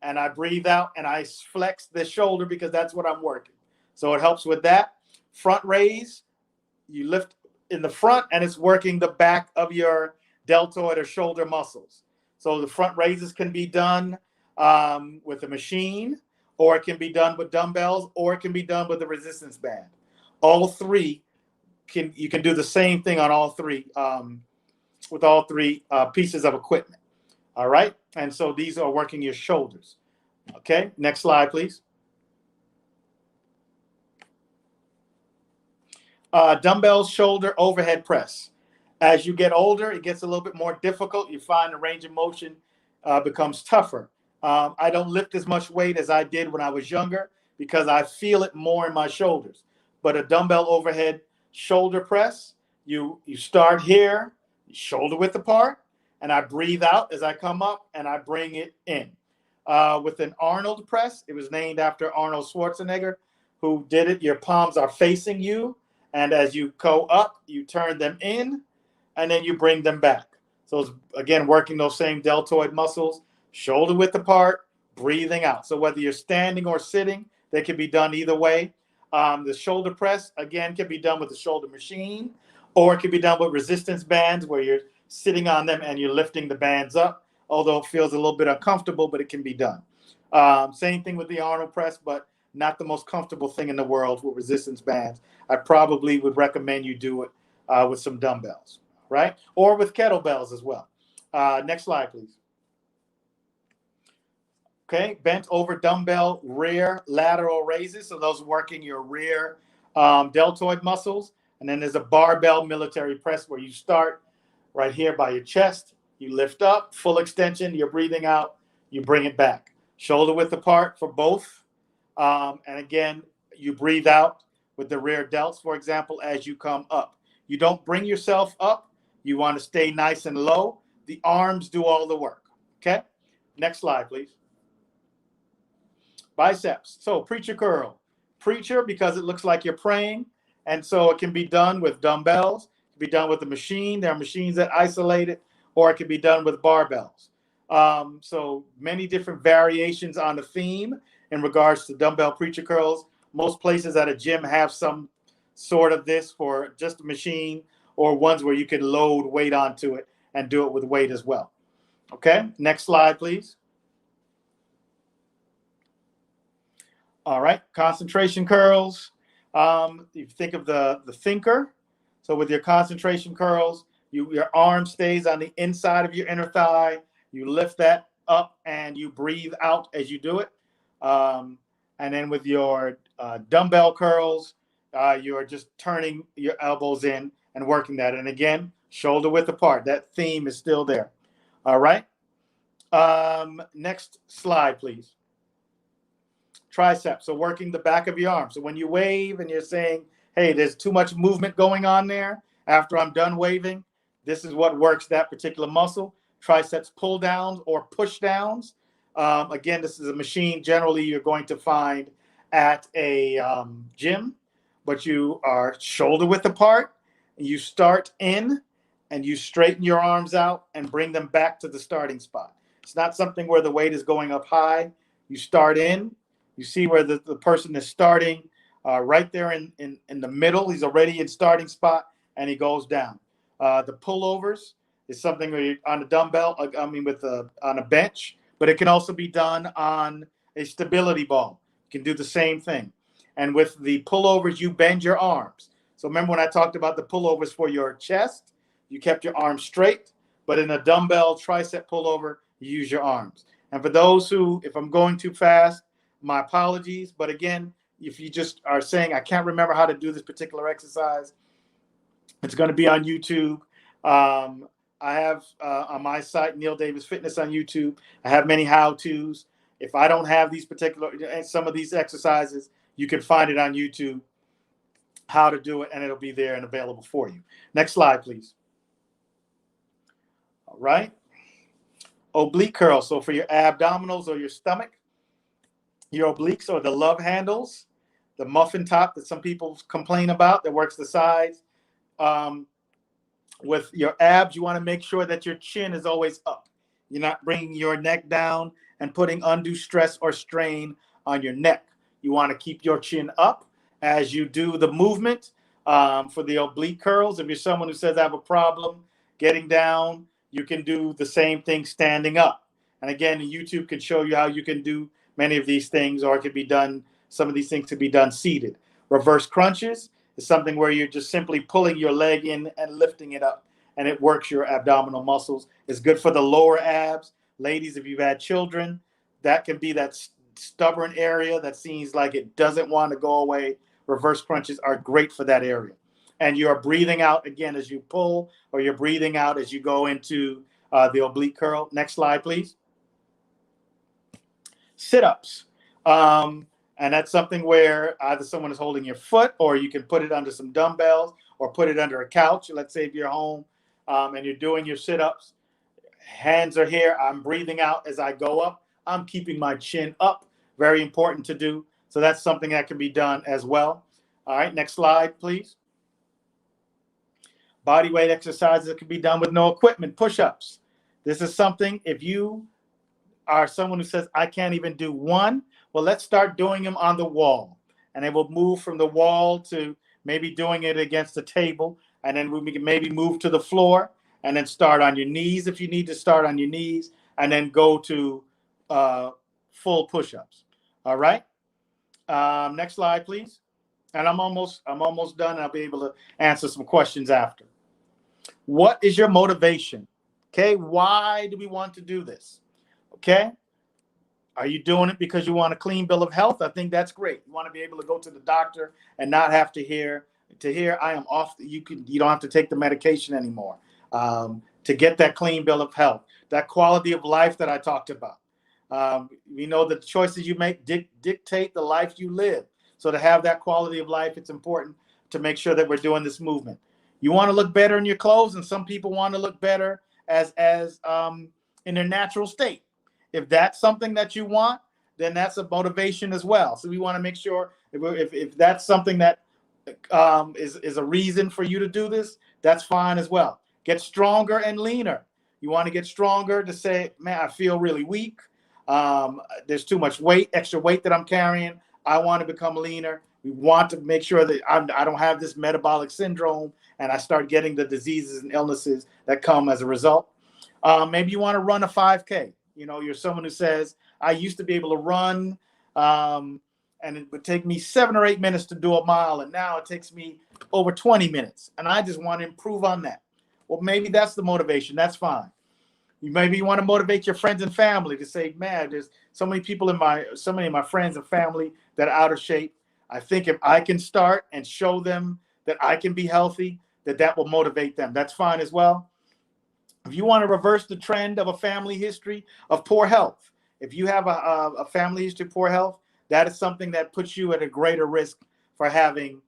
and I breathe out, and I flex the shoulder because that's what I'm working. So it helps with that. Front raise, you lift in the front, and it's working the back of your deltoid or shoulder muscles. So the front raises can be done with a machine, or it can be done with dumbbells, or it can be done with a resistance band. All three, you can do the same thing on all three, with all three pieces of equipment. All right. And so these are working your shoulders. Okay. Next slide, please. Dumbbell shoulder overhead press. As you get older, it gets a little bit more difficult. You find the range of motion becomes tougher. I don't lift as much weight as I did when I was younger because I feel it more in my shoulders. But a dumbbell overhead shoulder press, you start here, shoulder width apart, and I breathe out as I come up and I bring it in. With an Arnold press, it was named after Arnold Schwarzenegger, who did it. Your palms are facing you, and as you go up, you turn them in, and then you bring them back. So it's, again, working those same deltoid muscles, shoulder width apart, breathing out. So whether you're standing or sitting, they can be done either way. The shoulder press, again, can be done with the shoulder machine, or it can be done with resistance bands where you're sitting on them and you're lifting the bands up, although it feels a little bit uncomfortable, but it can be done. Same thing with the Arnold press, but not the most comfortable thing in the world with resistance bands. I probably would recommend you do it with some dumbbells, right? Or with kettlebells as well. Next slide, please. Okay, bent over dumbbell rear lateral raises. So those working your rear deltoid muscles. And then there's a barbell military press where you start right here by your chest. You lift up, full extension, you're breathing out, you bring it back. Shoulder width apart for both. And again, you breathe out with the rear delts, for example, as you come up. You don't bring yourself up. You want to stay nice and low. The arms do all the work. Okay, next slide, please. Biceps. So preacher curl. Preacher because it looks like you're praying. And so it can be done with dumbbells. It can be done with a machine. There are machines that isolate it, or it can be done with barbells. So many different variations on the theme in regards to dumbbell preacher curls. Most places at a gym have some sort of this for just a machine, or ones where you can load weight onto it and do it with weight as well. Okay, next slide, please. All right, concentration curls. You think of the thinker. So with your concentration curls, your arm stays on the inside of your inner thigh. You lift that up and you breathe out as you do it. And then with your dumbbell curls, you're just turning your elbows in and working that. And again, shoulder width apart. That theme is still there. All right. Next slide, please. Triceps. So working the back of your arm. So when you wave and you're saying, hey, there's too much movement going on there, after I'm done waving, this is what works that particular muscle. Triceps pull downs or push downs. Again, this is a machine generally you're going to find at a gym, but you are shoulder width apart. You start in and you straighten your arms out and bring them back to the starting spot. It's not something where the weight is going up high. You start in, you see where the person is starting right there in the middle. He's already in starting spot and he goes down. The pullovers is something where you're on a dumbbell, on a bench, but it can also be done on a stability ball. You can do the same thing. And with the pullovers, you bend your arms. So remember when I talked about the pullovers for your chest, you kept your arms straight, but in a dumbbell tricep pullover, you use your arms. And for those who, if I'm going too fast, my apologies. But again, if you just are saying, I can't remember how to do this particular exercise, it's going to be on YouTube. I have on my site, Neale Davis Fitness on YouTube, I have many how-tos. If I don't have these particular, some of these exercises, you can find it on YouTube, how to do it, and it'll be there and available for you. Next slide, please. All right. Oblique curl. So for your abdominals or your stomach, your obliques or the love handles, the muffin top that some people complain about that works the sides. With your abs, you want to make sure that your chin is always up. You're not bringing your neck down and putting undue stress or strain on your neck. You want to keep your chin up as you do the movement. For the oblique curls, if you're someone who says I have a problem getting down, you can do the same thing standing up. And again, YouTube can show you how you can do many of these things, or it could be done, some of these things could be done seated. Reverse crunches is something where you're just simply pulling your leg in and lifting it up, and it works your abdominal muscles. It's good for the lower abs. Ladies, if you've had children, that can be that stubborn area that seems like it doesn't want to go away. Reverse crunches are great for that area. And you're breathing out again as you pull, or you're breathing out as you go into the oblique curl. Next slide, please. Sit-ups. And that's something where either someone is holding your foot, or you can put it under some dumbbells or put it under a couch. Let's say if you're home and you're doing your sit-ups, hands are here. I'm breathing out as I go up. I'm keeping my chin up. Very important to do. So that's something that can be done as well. All right, next slide, please. Body weight exercises that can be done with no equipment, push-ups. This is something, if you are someone who says, I can't even do one, well, let's start doing them on the wall. And then we'll move from the wall to maybe doing it against the table. And then we can maybe move to the floor and then start on your knees if you need to start on your knees, and then go to full push-ups. All right. Next slide, please. And I'm almost done. And I'll be able to answer some questions after. What is your motivation? Okay. Why do we want to do this? Okay. Are you doing it because you want a clean bill of health? I think that's great. You want to be able to go to the doctor and not have to hear I am off. You don't have to take the medication anymore. To get that clean bill of health, that quality of life that I talked about. We know that the choices you make dictate the life you live. So to have that quality of life, it's important to make sure that we're doing this movement. You want to look better in your clothes, and some people want to look better as in their natural state. If that's something that you want, then that's a motivation as well. So we want to make sure if that's something that is a reason for you to do this, that's fine as well. Get stronger and leaner. You want to get stronger to say, man, I feel really weak. There's too much weight, extra weight that I'm carrying. I want to become leaner. We want to make sure that I don't have this metabolic syndrome and I start getting the diseases and illnesses that come as a result. Maybe you want to run a 5K. You know, you're someone who says, I used to be able to run and it would take me 7 or 8 minutes to do a mile. And now it takes me over 20 minutes. And I just want to improve on that. Well, maybe that's the motivation. That's fine. Maybe you want to motivate your friends and family to say, man, there's so many people so many of my friends and family that are out of shape. I think if I can start and show them that I can be healthy, that will motivate them. That's fine as well. If you want to reverse the trend of a family history of poor health, if you have a family history of poor health, that is something that puts you at a greater risk for having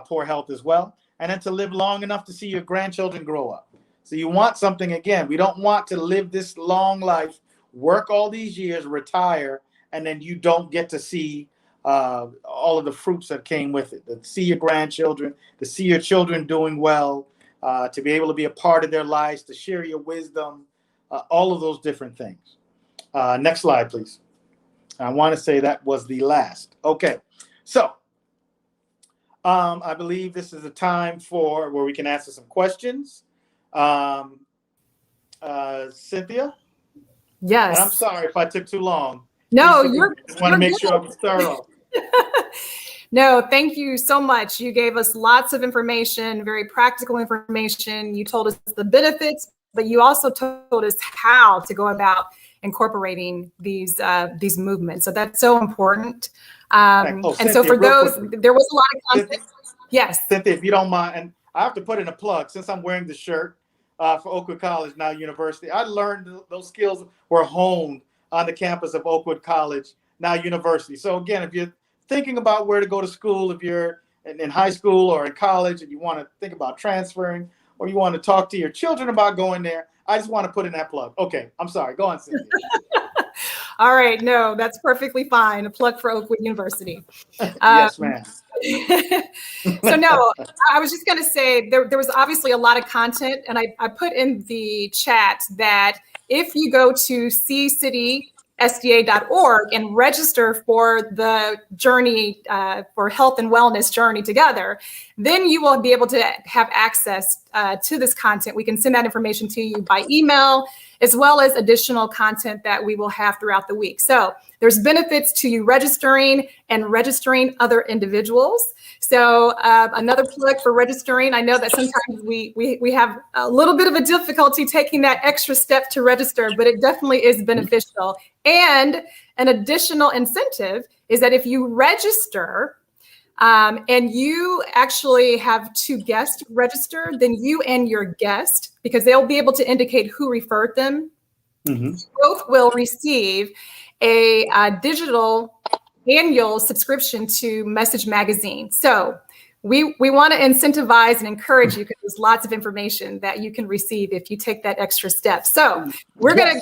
poor health as well. And then to live long enough to see your grandchildren grow up. So you want something, again, we don't want to live this long life, work all these years, retire, and then you don't get to see all of the fruits that came with it, to see your grandchildren, to see your children doing well, to be able to be a part of their lives, to share your wisdom, all of those different things. Next slide, please. I want to say that was the last. Okay, so I believe this is a time where we can answer some questions. Cynthia? Yes. And I'm sorry if I took too long. No, just want to make sure I was thorough. No, thank you so much. You gave us lots of information, very practical information. You told us the benefits, but you also told us how to go about incorporating these movements. So that's so important. And Cynthia, so for those, there was a lot of content. Cynthia, yes. Cynthia, if you don't mind, and I have to put in a plug since I'm wearing the shirt for Oakwood College, now University. I learned those skills were honed on the campus of Oakwood College, now University. So again, if you're thinking about where to go to school, if you're in high school or in college and you want to think about transferring or you want to talk to your children about going there, I just want to put in that plug. Okay, I'm sorry. Go on, Cynthia. All right. No, that's perfectly fine. A plug for Oakwood University. Yes, ma'am. So no, I was just going to say there was obviously a lot of content, and I put in the chat that if you go to citysda.org and register for the journey for health and wellness journey together, then you will be able to have access to this content. We can send that information to you by email, as well as additional content that we will have throughout the week. So there's benefits to you registering and registering other individuals. So another plug for registering. I know that sometimes we have a little bit of a difficulty taking that extra step to register, but it definitely is beneficial. And an additional incentive is that if you register and you actually have 2 guests register, then you and your guest, because they'll be able to indicate who referred them, both will receive a digital annual subscription to Message Magazine. So we want to incentivize and encourage you, because there's lots of information that you can receive if you take that extra step. So we're gonna go.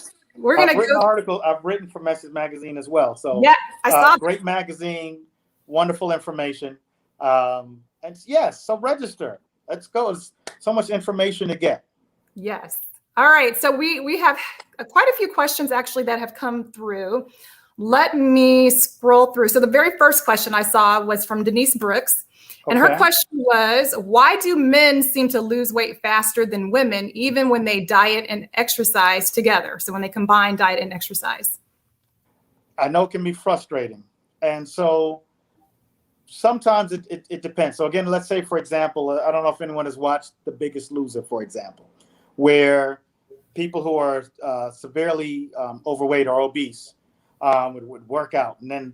Article I've written for Message Magazine as well. So yeah, I saw great magazine, wonderful information. And yes, so register. Let's go. It's so much information to get. Yes. All right. So we have quite a few questions actually that have come through. Let me scroll through. So the very first question I saw was from Denise Brooks. And her question was, why do men seem to lose weight faster than women, even when they diet and exercise together? So when they combine diet and exercise. I know it can be frustrating. And so sometimes it depends. So again, let's say, for example, I don't know if anyone has watched The Biggest Loser, for example, where people who are severely overweight or obese would work out. And then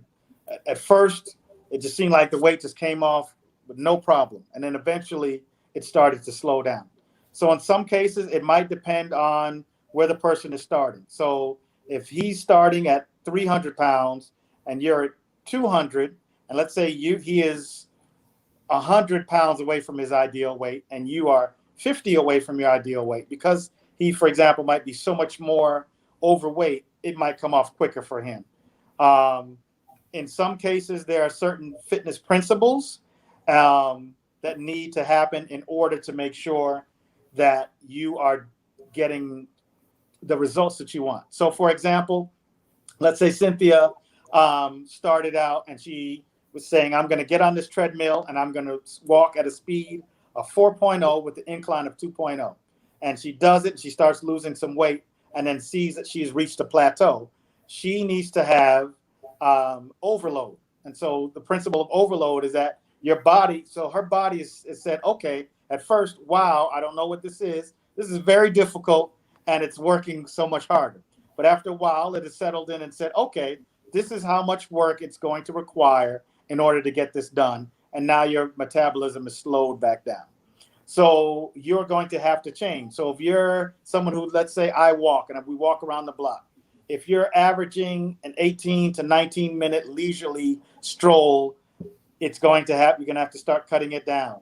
at first, it just seemed like the weight just came off with no problem. And then eventually it started to slow down. So in some cases, it might depend on where the person is starting. So if he's starting at 300 pounds and you're at 200, and let's say he is 100 pounds away from his ideal weight and you are 50 away from your ideal weight, because he, for example, might be so much more overweight, it might come off quicker for him. In some cases, there are certain fitness principles that need to happen in order to make sure that you are getting the results that you want. So, for example, let's say Cynthia started out and she was saying, I'm going to get on this treadmill and I'm going to walk at a speed of 4.0 with the incline of 2.0. And she does it, and she starts losing some weight and then sees that she's reached a plateau. She needs to have overload. And so the principle of overload is that your body, so her body is said, okay, at first, wow, I don't know what this is. This is very difficult and it's working so much harder. But after a while, it has settled in and said, okay, this is how much work it's going to require in order to get this done. And now your metabolism is slowed back down. So you're going to have to change. So if you're someone who, let's say I walk and we walk around the block, if you're averaging an 18 to 19 minute leisurely stroll, it's going to have, you're going to have to start cutting it down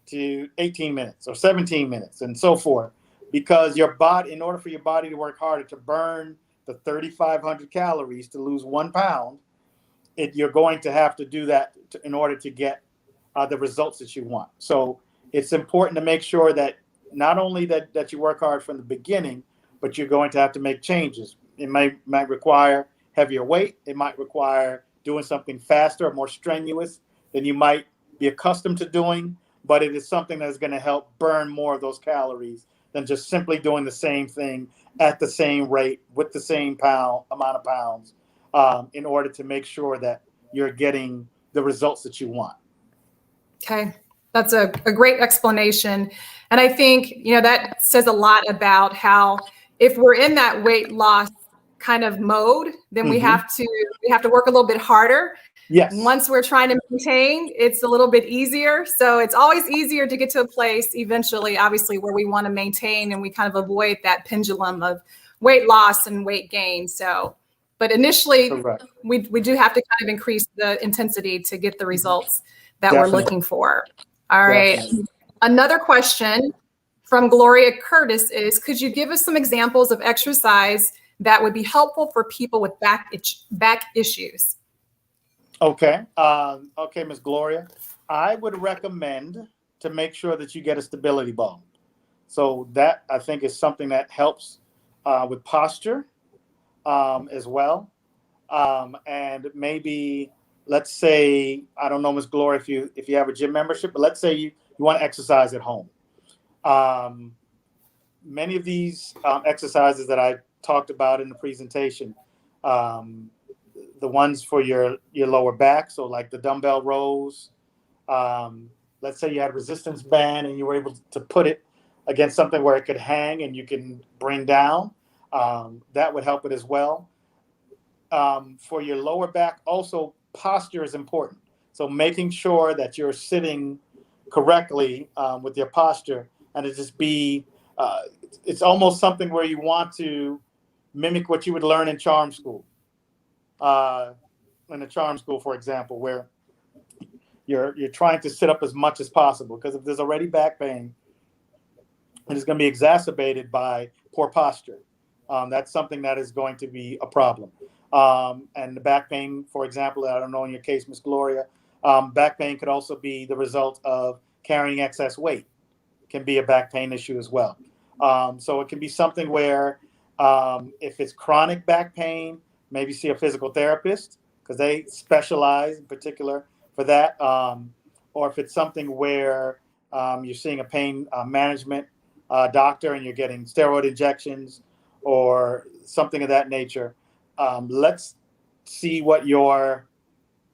to 18 minutes or 17 minutes and so forth, because your body, in order for your body to work harder to burn the 3,500 calories to lose 1 pound, you're going to have to do that in order to get the results that you want. So it's important to make sure that not only that you work hard from the beginning, but you're going to have to make changes. It might require heavier weight. It might require doing something faster or more strenuous than you might be accustomed to doing, but it is something that is going to help burn more of those calories than just simply doing the same thing at the same rate with the same amount of pounds in order to make sure that you're getting the results that you want. Okay. That's a great explanation. And I think, that says a lot about how if we're in that weight loss kind of mode, then we have to work a little bit harder. Yes. Once we're trying to maintain, it's a little bit easier. So it's always easier to get to a place eventually, obviously, where we want to maintain and we kind of avoid that pendulum of weight loss and weight gain. So, but initially we do have to kind of increase the intensity to get the results that we're looking for. All right. Another question from Gloria Curtis is, could you give us some examples of exercise that would be helpful for people with back issues? Okay. Okay, Ms. Gloria. I would recommend to make sure that you get a stability ball. So that, I think, is something that helps with posture as well. And maybe, let's say, I don't know, Ms. Gloria, if you have a gym membership, but let's say you want to exercise at home. Many of these exercises that I talked about in the presentation, the ones for your lower back, so like the dumbbell rows, let's say you had a resistance band and you were able to put it against something where it could hang and you can bring down, that would help it as well. For your lower back, also posture is important. So making sure that you're sitting correctly with your posture, and it just be, it's almost something where you want to mimic what you would learn in charm school. In a charm school, for example, where you're trying to sit up as much as possible, because if there's already back pain, it is going to be exacerbated by poor posture. That's something that is going to be a problem. And the back pain, for example, I don't know in your case, Ms. Gloria, back pain could also be the result of carrying excess weight. It can be a back pain issue as well. So it can be something where if it's chronic back pain, maybe see a physical therapist, because they specialize in particular for that. Or if it's something where you're seeing a pain management doctor and you're getting steroid injections or something of that nature, let's see what your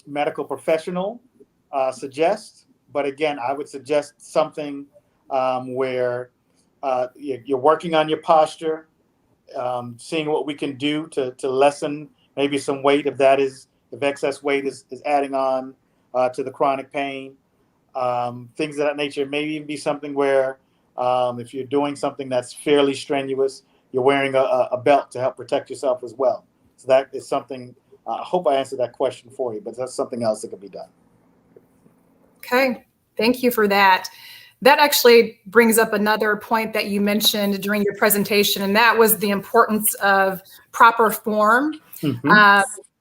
medical professional suggests. But again, I would suggest something where you're working on your posture, seeing what we can do to lessen maybe some weight if excess weight is adding on to the chronic pain, things of that nature. Maybe even be something where if you're doing something that's fairly strenuous, you're wearing a belt to help protect yourself as well. So that is something, I hope I answered that question for you, but that's something else that could be done. Okay, thank you for that. That actually brings up another point that you mentioned during your presentation, and that was the importance of proper form.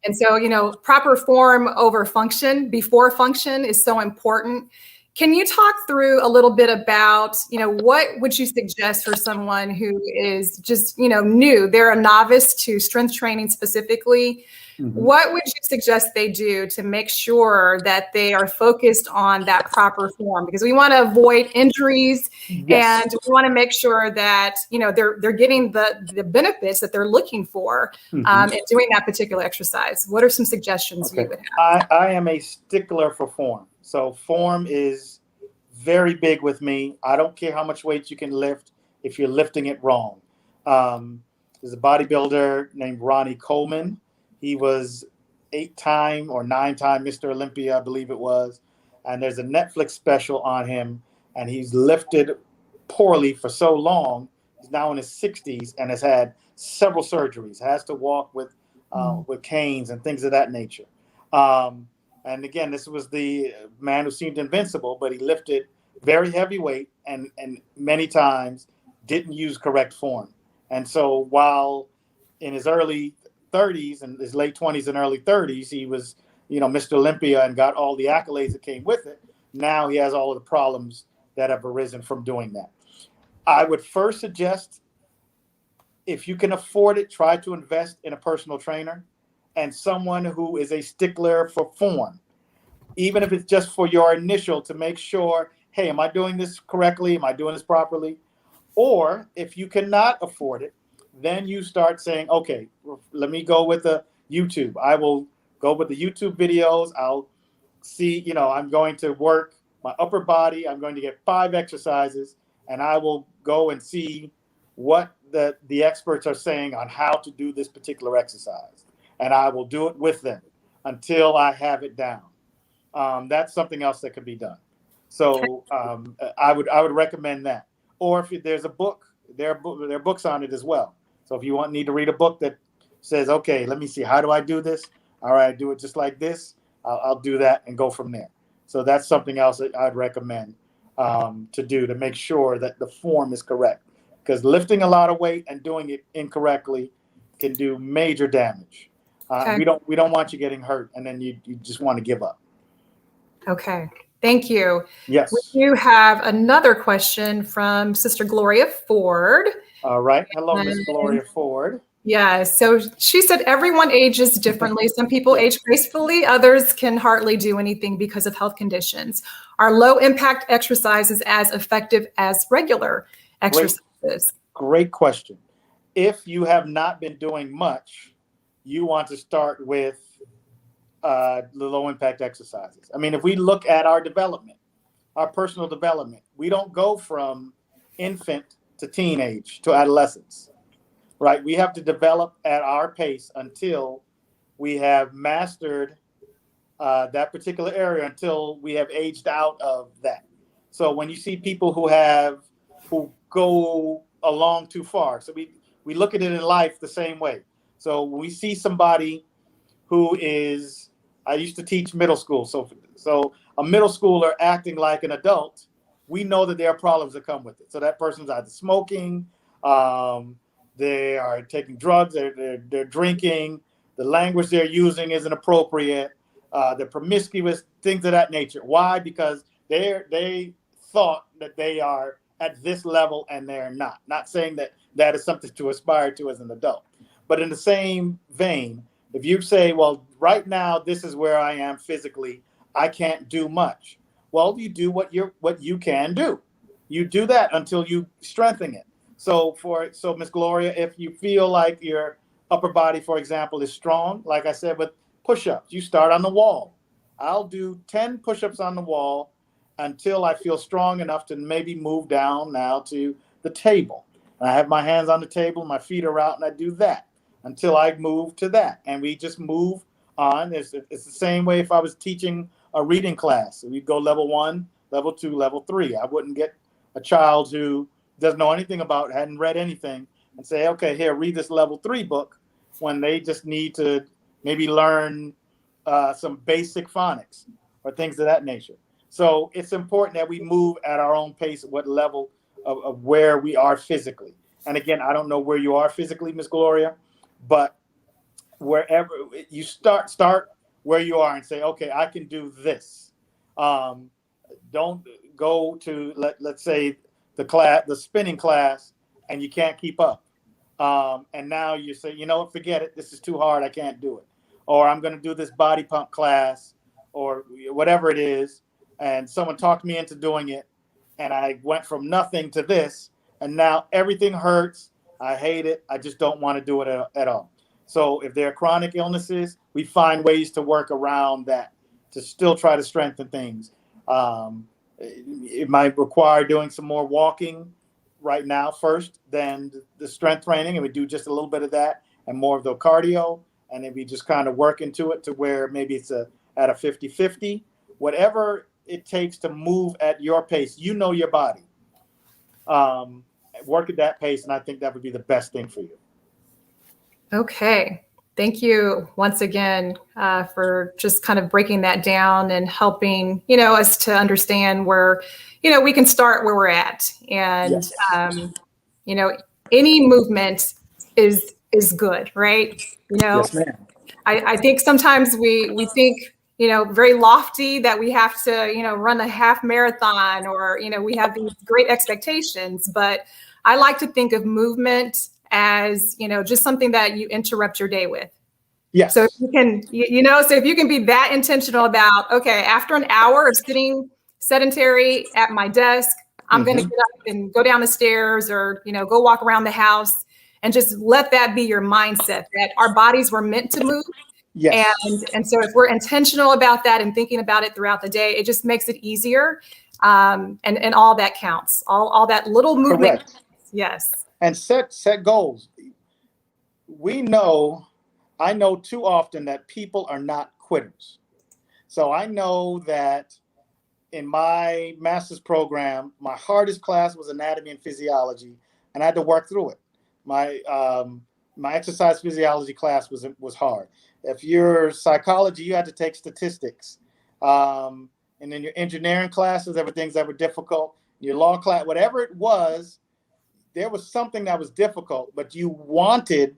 And so, proper form over function before function is so important. Can you talk through a little bit about, what would you suggest for someone who is just, new? They're a novice to strength training specifically. Mm-hmm. What would you suggest they do to make sure that they are focused on that proper form? Because we want to avoid injuries, yes, and we want to make sure that, they're getting the benefits that they're looking for, mm-hmm, in doing that particular exercise. What are some suggestions you would have? I am a stickler for form. So form is very big with me. I don't care how much weight you can lift if you're lifting it wrong. There's a bodybuilder named Ronnie Coleman. He was 8-time or 9-time Mr. Olympia, I believe it was. And there's a Netflix special on him, and he's lifted poorly for so long. He's now in his 60s and has had several surgeries, has to walk with canes and things of that nature. And again, this was the man who seemed invincible, but he lifted very heavy weight and many times didn't use correct form. And so while in his early 30s and his late 20s and early 30s, he was, Mr. Olympia and got all the accolades that came with it. Now he has all of the problems that have arisen from doing that. I would first suggest, if you can afford it, try to invest in a personal trainer and someone who is a stickler for form, even if it's just for your initial, to make sure, hey, am I doing this correctly? Am I doing this properly? Or if you cannot afford it, then you start saying, okay, let me go with the YouTube. I will go with the YouTube videos. I'll see, I'm going to work my upper body. I'm going to get 5 exercises, and I will go and see what the experts are saying on how to do this particular exercise. And I will do it with them until I have it down. That's something else that could be done. So I would recommend that. Or if there's a book, there are books on it as well. So if you need to read a book that says, okay, let me see, how do I do this? All right, do it just like this. I'll do that and go from there. So that's something else that I'd recommend to do to make sure that the form is correct. Because lifting a lot of weight and doing it incorrectly can do major damage. Okay. We don't want you getting hurt, and then you just want to give up. Okay, thank you. Yes. We do have another question from Sister Gloria Ford. All right. Hello, Miss Gloria Ford. Yeah, so she said everyone ages differently. Some people age gracefully, others can hardly do anything because of health conditions. Are low impact exercises as effective as regular exercises? Great question. If you have not been doing much, you want to start with the low impact exercises. I mean, if we look at our development, our personal development, we don't go from infant to teenage to adolescence, right? We have to develop at our pace until we have mastered that particular area, until we have aged out of that. So when you see people who go along too far, so we look at it in life the same way. So when we see somebody who is, I used to teach middle school, so a middle schooler acting like an adult, we know that there are problems that come with it. So that person's either smoking, they are taking drugs, they're drinking, the language they're using isn't appropriate, they're promiscuous, things of that nature. Why? Because they thought that they are at this level and they're not. Not saying that is something to aspire to as an adult. But in the same vein, if you say, well, right now, this is where I am physically, I can't do much. Well, you do what you can do. You do that until you strengthen it. So Ms. Gloria, if you feel like your upper body, for example, is strong, like I said, with push-ups, you start on the wall. I'll do 10 push-ups on the wall until I feel strong enough to maybe move down now to the table. And I have my hands on the table, my feet are out, and I do that until I move to that. And we just move on. It's the same way if I was teaching a reading class. We'd go level 1, level 2, level 3. I wouldn't get a child who doesn't know anything about, hadn't read anything, and say, okay, here, read this level 3 book, when they just need to maybe learn some basic phonics or things of that nature. So it's important that we move at our own pace, at what level of where we are physically. And again, I don't know where you are physically, Ms. Gloria, but wherever you start where you are and say, okay, I can do this. Don't go to let's say the spinning class, and you can't keep up. And now you say, you know what, forget it. This is too hard. I can't do it. Or I'm going to do this body pump class or whatever it is. And someone talked me into doing it. And I went from nothing to this. And now everything hurts. I hate it. I just don't want to do it at all. So if there are chronic illnesses, we find ways to work around that to still try to strengthen things. It might require doing some more walking right now first, then the strength training, and we do just a little bit of that and more of the cardio, and then we just kind of work into it to where maybe it's at a 50-50, whatever it takes to move at your pace. You know your body. Work at that pace, and I think that would be the best thing for you. Okay. Thank you once again for just kind of breaking that down and helping, us to understand where, we can start where we're at. And, Yes. Any movement is good, right? Yes, ma'am. I think sometimes we think, very lofty that we have to, run a half marathon or, we have these great expectations, but I like to think of movement as, just something that you interrupt your day with. Yes. So if you can, so if you can be that intentional about, okay, after an hour of sitting sedentary at my desk, I'm going to get up and go down the stairs or, go walk around the house and just let that be your mindset that our bodies were meant to move. Yes. And so if we're intentional about that and thinking about it throughout the day, it just makes it easier. And all that counts, all that little movement. Correct. Yes. And set goals. I know too often that people are not quitters. So I know that in my master's program, my hardest class was anatomy and physiology, and I had to work through it. My exercise physiology class was hard. If you're psychology, you had to take statistics. And then your engineering classes, there were things that were difficult. Your law class, whatever it was, there was something that was difficult, but you wanted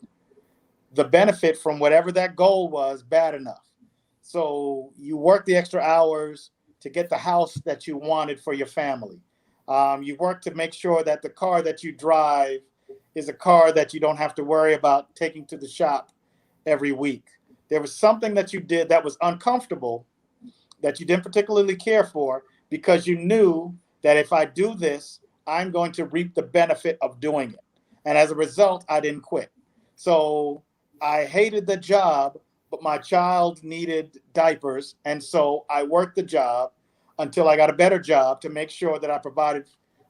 the benefit from whatever that goal was bad enough. So you worked the extra hours to get the house that you wanted for your family. You worked to make sure that the car that you drive is a car that you don't have to worry about taking to the shop every week. There was something that you did that was uncomfortable that you didn't particularly care for because you knew that if I do this, I'm going to reap the benefit of doing it. And as a result, I didn't quit. So I hated the job, but my child needed diapers. And so I worked the job until I got a better job to make sure that I provided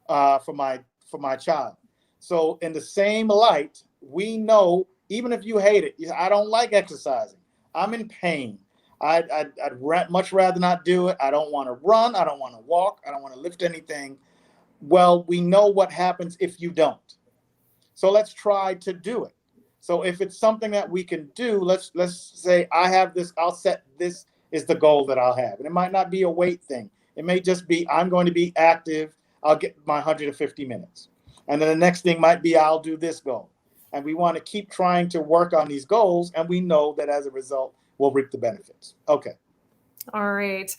for my child. So in the same light, we know, even if you hate it, I don't like exercising. I'm in pain. I'd much rather not do it. I don't want to run. I don't want to walk. I don't want to lift anything. Well, we know what happens if you don't. So let's try to do it. So if it's something that we can do, let's say I have this, I'll set this is the goal that I'll have. And it might not be a weight thing. It may just be, I'm going to be active. I'll get my 150 minutes. And then the next thing might be, I'll do this goal. And we want to keep trying to work on these goals. And we know that as a result, we'll reap the benefits. Okay. All right.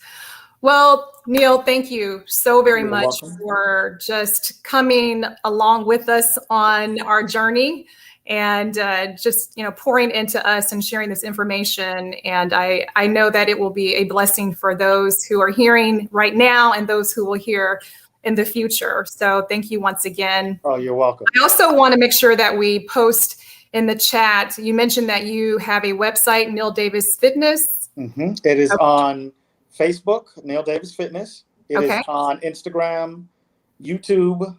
Well, Neale, thank you so very You're much welcome. for just coming along with us on our journey and just pouring into us and sharing this information. And I know that it will be a blessing for those who are hearing right now and those who will hear in the future. So thank you once again. Oh, you're welcome. I also want to make sure that we post in the chat. You mentioned that you have a website, Neale Davis Fitness. Mm-hmm. It is on Facebook, Neale Davis Fitness. It is Okay. on Instagram, YouTube,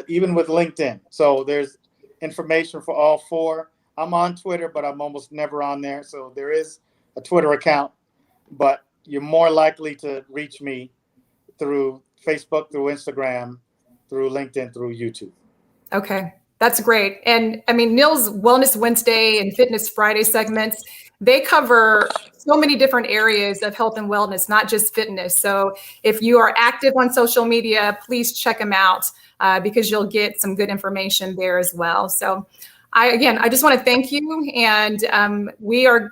even with LinkedIn. So there's information for all four. I'm on Twitter, but I'm almost never on there. So there is a Twitter account, but you're more likely to reach me through Facebook, through Instagram, through LinkedIn, through YouTube. Okay, that's great. And I mean, Neale's Wellness Wednesday and Fitness Friday segments, they cover so many different areas of health and wellness, not just fitness. So if you are active on social media, please check them out because you'll get some good information there as well. So I just want to thank you, and we're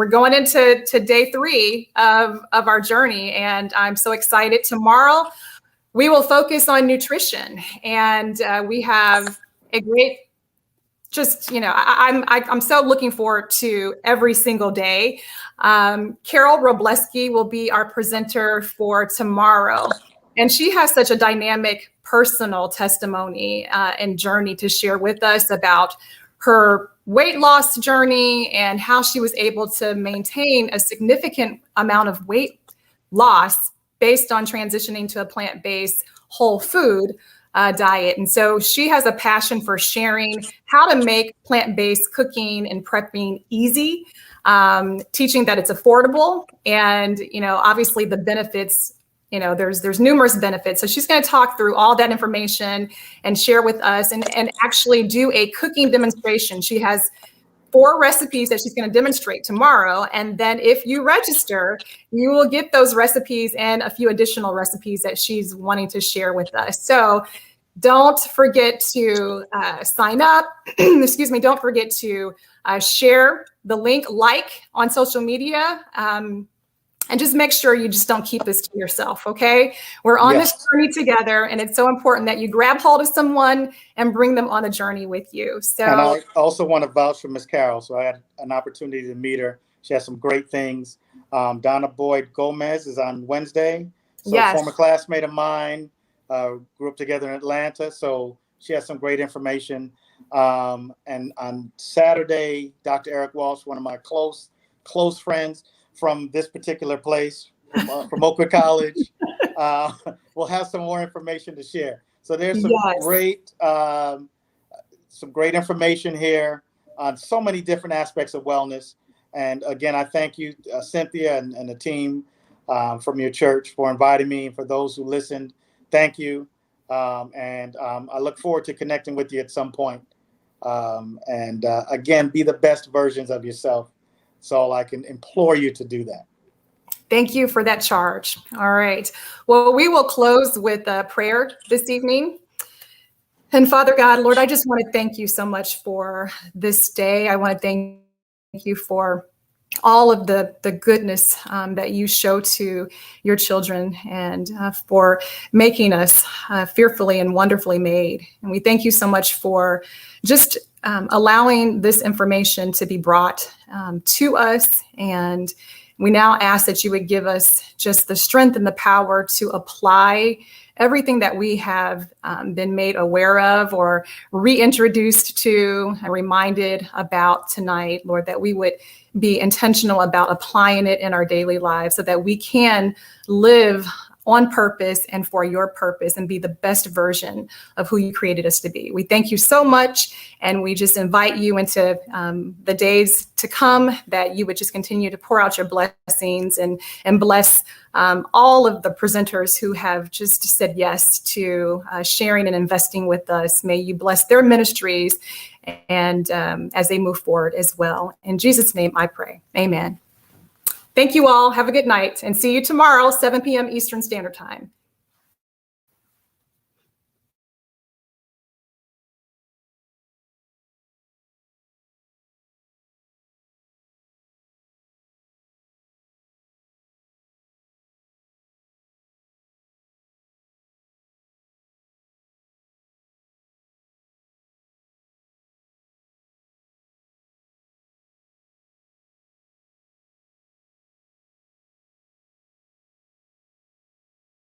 going into day 3 of our journey, and I'm so excited. Tomorrow, we will focus on nutrition, and we have a great. I'm so looking forward to every single day. Carol Robleski will be our presenter for tomorrow, and she has such a dynamic personal testimony and journey to share with us about her weight loss journey and how she was able to maintain a significant amount of weight loss based on transitioning to a plant-based whole food diet. And so she has a passion for sharing how to make plant-based cooking and prepping easy, teaching that it's affordable, and obviously the benefits. There's numerous benefits. So she's going to talk through all that information and share with us and actually do a cooking demonstration. She has 4 recipes that she's going to demonstrate tomorrow. And then if you register, you will get those recipes and a few additional recipes that she's wanting to share with us. So don't forget to sign up. Excuse me. Don't forget to share the link, on social media. And just make sure you just don't keep this to yourself, okay? We're on this journey together, and it's so important that you grab hold of someone and bring them on the journey with you. So, and I also want to vouch for Miss Carol. So I had an opportunity to meet her. She has some great things. Donna Boyd Gomez is on Wednesday. So former classmate of mine, grew up together in Atlanta. So she has some great information. And on Saturday, Dr. Eric Walsh, one of my close friends, from this particular place, from Oakwood College, we'll have some more information to share. So there's some great information here on so many different aspects of wellness. And again, I thank you, Cynthia, and the team from your church for inviting me. And for those who listened, thank you. And I look forward to connecting with you at some point. Again, be the best versions of yourself. So I can implore you to do that. Thank you for that charge. All right. Well, we will close with a prayer this evening. And Father God, Lord, I just want to thank you so much for this day. I want to thank you for all of the goodness that you show to your children, and for making us fearfully and wonderfully made. And we thank you so much for just allowing this information to be brought to us. And we now ask that you would give us just the strength and the power to apply everything that we have been made aware of or reintroduced to and reminded about tonight, Lord, that we would be intentional about applying it in our daily lives so that we can live on purpose and for your purpose and be the best version of who you created us to be. We thank you so much, and we just invite you into the days to come, that you would just continue to pour out your blessings and bless all of the presenters who have just said yes to sharing and investing with us. May you bless their ministries and as they move forward as well. In Jesus' name I pray. Amen. Thank you all. Have a good night, and see you tomorrow, 7 p.m. Eastern Standard Time.